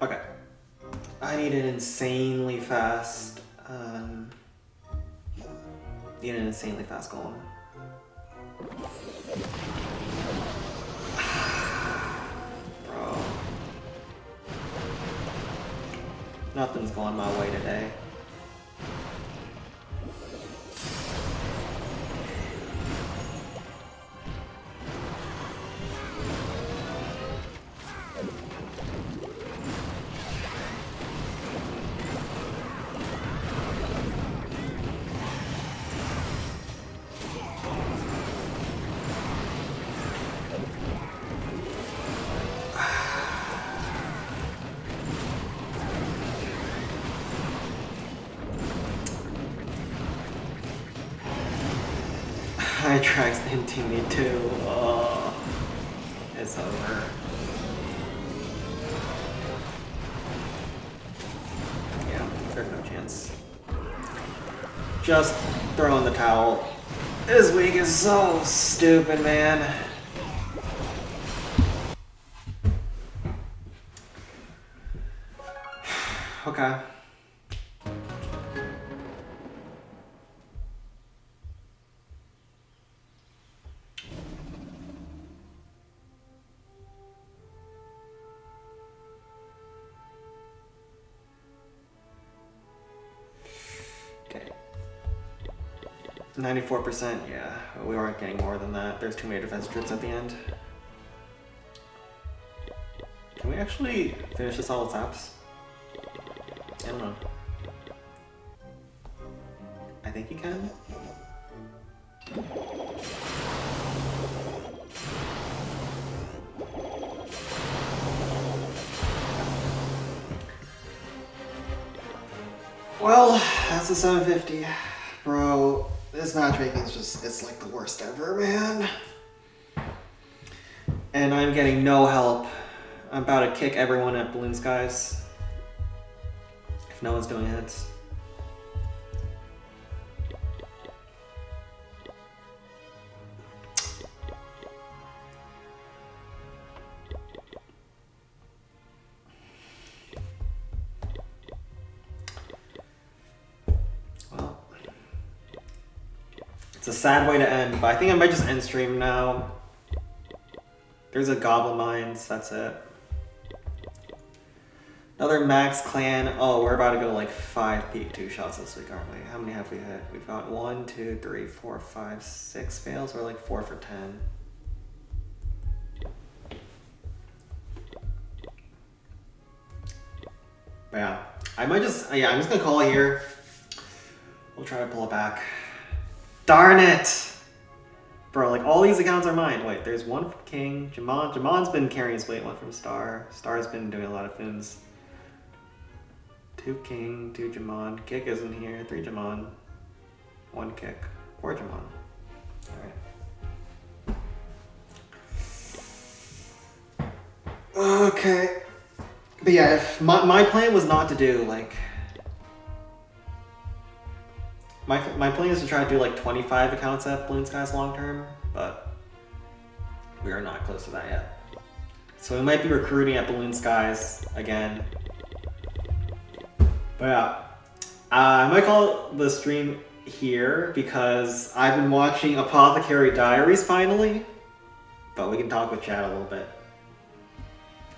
Okay. I need an insanely fast, golem. Bro. Nothing's going my way today. Hydrax into me too. Oh, it's over. Yeah, there's no chance. Just throw in the towel. This week is so stupid, man. Okay. Okay. 94%, yeah. We weren't getting more than that. There's too many defense troops at the end. Can we actually finish this all with taps? I don't know. I think you can. Well, that's a 750. Bro, this matchmaking is just, it's like the worst ever, man. And I'm getting no help. I'm about to kick everyone at Balloon Skies. If no one's doing hits. Well, it's a sad way to end, but I think I might just end stream now. There's a Goblin Mines, that's it. Another max clan. Oh, we're about to go like 5 peak 2 shots this week, aren't we? How many have we hit? We've got 1, 2, 3, 4, 5, 6 fails. We're like 4 for 10. But yeah, I'm just gonna call it here. We'll try to pull it back. Darn it! Bro, like all these accounts are mine. Wait, there's 1 from King. Jamon's been carrying his weight. 1 from Star. Star's been doing a lot of foons. 2 King, 2 Jamon. Kick isn't here. 3 Jamon. 1 Kick. 4 Jamon. Alright. Okay. But yeah, if my plan was not to do like... My plan is to try to do like 25 accounts at Balloon Skies long term, but we are not close to that yet. So we might be recruiting at Balloon Skies again. But yeah, I might call the stream here because I've been watching Apothecary Diaries finally, but we can talk with chat a little bit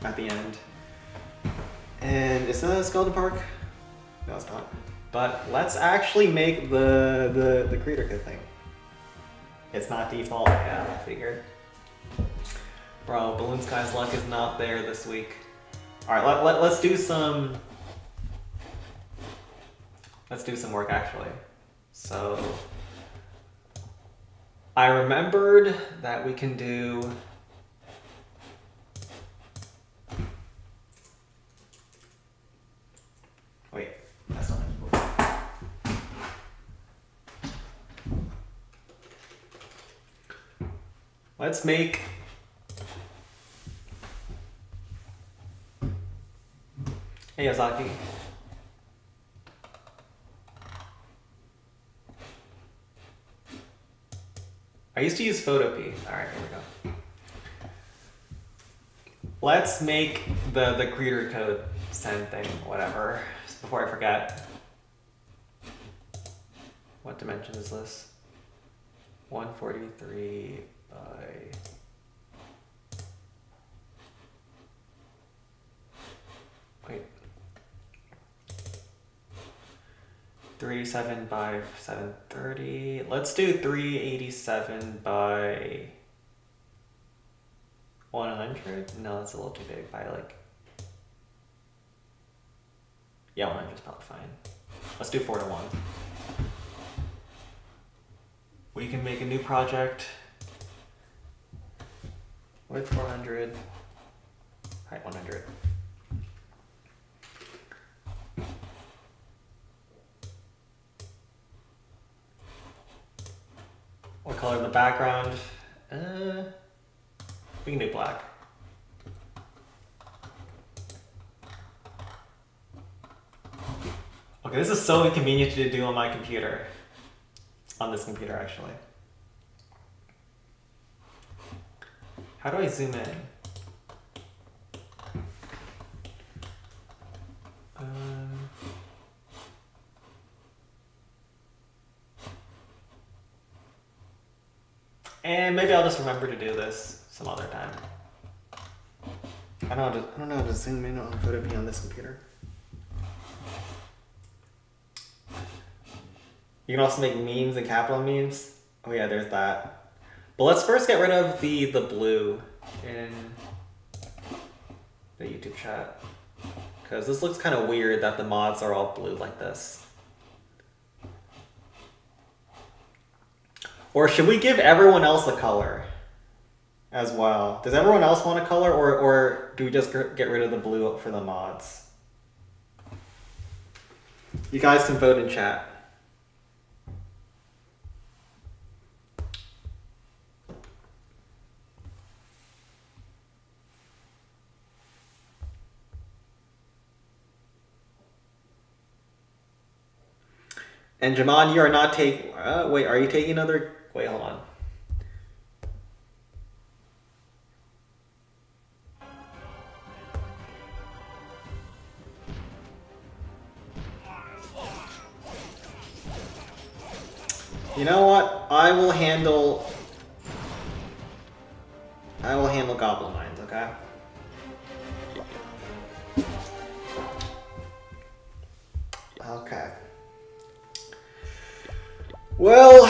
at the end. And is that a Skeleton Park? No, it's not. But let's actually make the creator code thing. It's not default. Yeah, I figured. Bro, Balloon Sky's luck is not there this week. All right, let's do some. Let's do some work actually. So I remembered that we can do. Wait, that's not it. Let's make. Hey, Ozaki. I used to use Photopea. All right, here we go. Let's make the creator code send thing, whatever. Just before I forget. What dimension is this? 143 by... Wait. 387 by 730. Let's do 387 by 100. No, that's a little too big. By like, yeah, 100 is probably fine. Let's do 4 to 1. We can make a new project with 400. Height 100. What color in the background? We can do black. Okay, this is so inconvenient to do on my computer. On this computer, actually. How do I zoom in? And maybe I'll just remember to do this some other time. I don't know how to zoom in on Photopea on this computer. You can also make memes and capital memes. Oh yeah, there's that. But let's first get rid of the blue in the YouTube chat. Because this looks kind of weird that the mods are all blue like this. Or should we give everyone else a color as well? Does everyone else want a color, or do we just get rid of the blue for the mods? You guys can vote in chat. And Jaman, you are not taking... wait, are you taking another... Wait, hold on. You know what? I will handle Goblin Mines, okay? Okay. Well,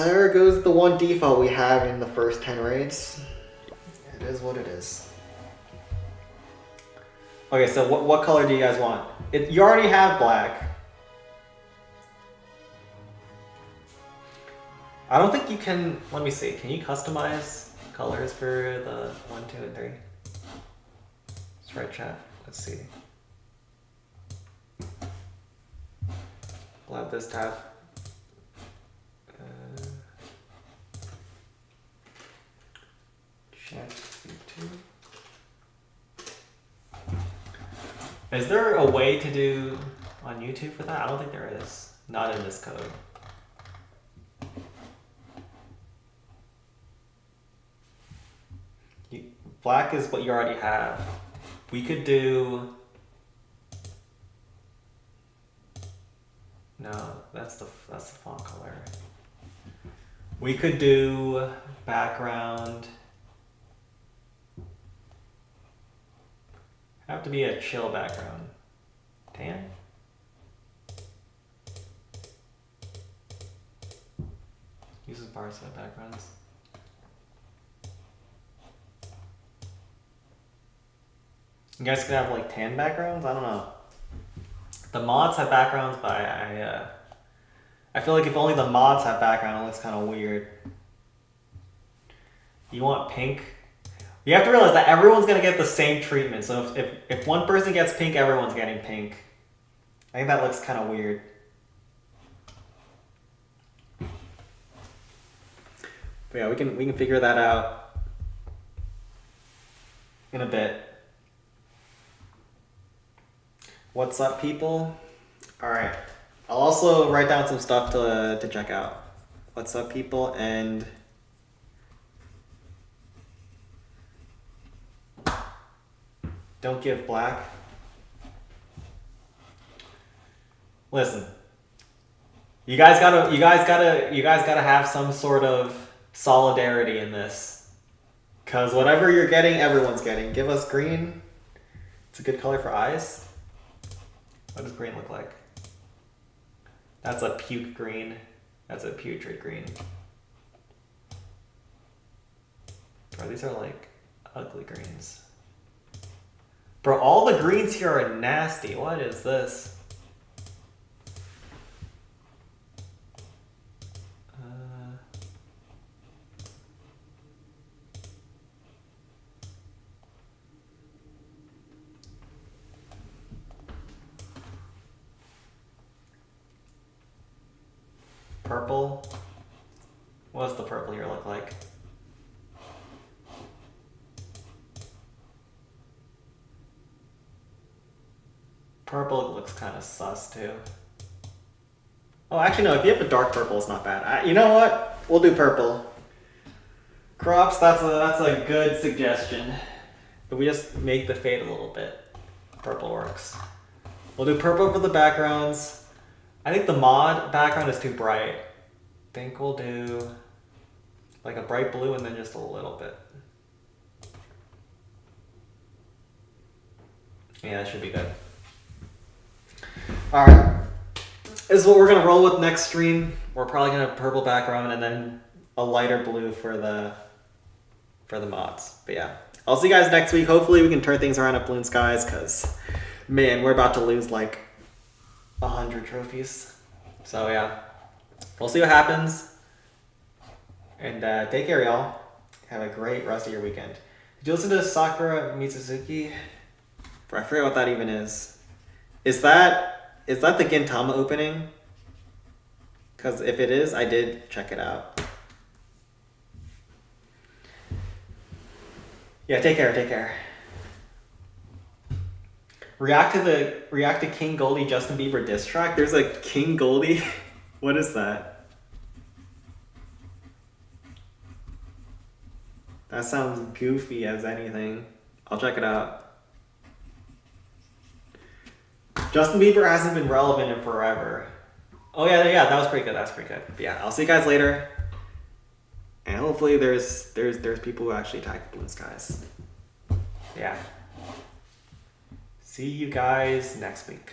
there goes the one default we have in the first 10 raids. It is what it is. Okay, so what color do you guys want? You already have black. I don't think you can, let me see, can you customize colors for the 1, 2, and 3? Let's try chat, let's see. We'll have this tab. Chat YouTube. Is there a way to do on YouTube for that? I don't think there is. Not in this code. Black is what you already have. We could do... No, that's the font color. We could do background. Have to be a chill background. Tan? Uses bar set backgrounds. You guys could have like tan backgrounds? I don't know. The mods have backgrounds, but I feel like if only the mods have background, it looks kind of weird. You want pink? You have to realize that everyone's gonna get the same treatment. So if one person gets pink, everyone's getting pink. I think that looks kind of weird. But yeah, we can figure that out in a bit. What's up, people? All right, I'll also write down some stuff to check out. What's up, people? And don't give black. Listen, you guys gotta have some sort of solidarity in this, cause whatever you're getting, everyone's getting. Give us green. It's a good color for eyes. What does green look like? That's a puke green. That's a putrid green. Bro, these are like ugly greens. Bro, all the greens here are nasty. What is this? Purple. What does the purple here look like? Purple looks kind of sus too. Oh, actually no, if you have a dark purple, it's not bad. You know what? We'll do purple. Crops, that's a good suggestion. But we just make the fade a little bit. Purple works. We'll do purple for the backgrounds. I think the mod background is too bright. I think we'll do like a bright blue and then just a little bit. Yeah, that should be good. Alright. This is what we're gonna roll with next stream. We're probably gonna have purple background and then a lighter blue for the mods. But yeah. I'll see you guys next week. Hopefully we can turn things around at Balloon Skies, because man, we're about to lose like 100 trophies. So yeah, we'll see what happens. And take care, y'all. Have a great rest of your weekend. Did you listen to Sakura Mitsuzuki? I forget what that even is. Is that the Gintama opening? Because if it is, I did check it out. Yeah, take care. React to King Goldie Justin Bieber diss track. There's a King Goldie. What is that? That sounds goofy as anything. I'll check it out. Justin Bieber hasn't been relevant in forever. Oh yeah, that was pretty good. But yeah, I'll see you guys later. And hopefully there's people who actually tag Balloon Skies. Yeah. See you guys next week.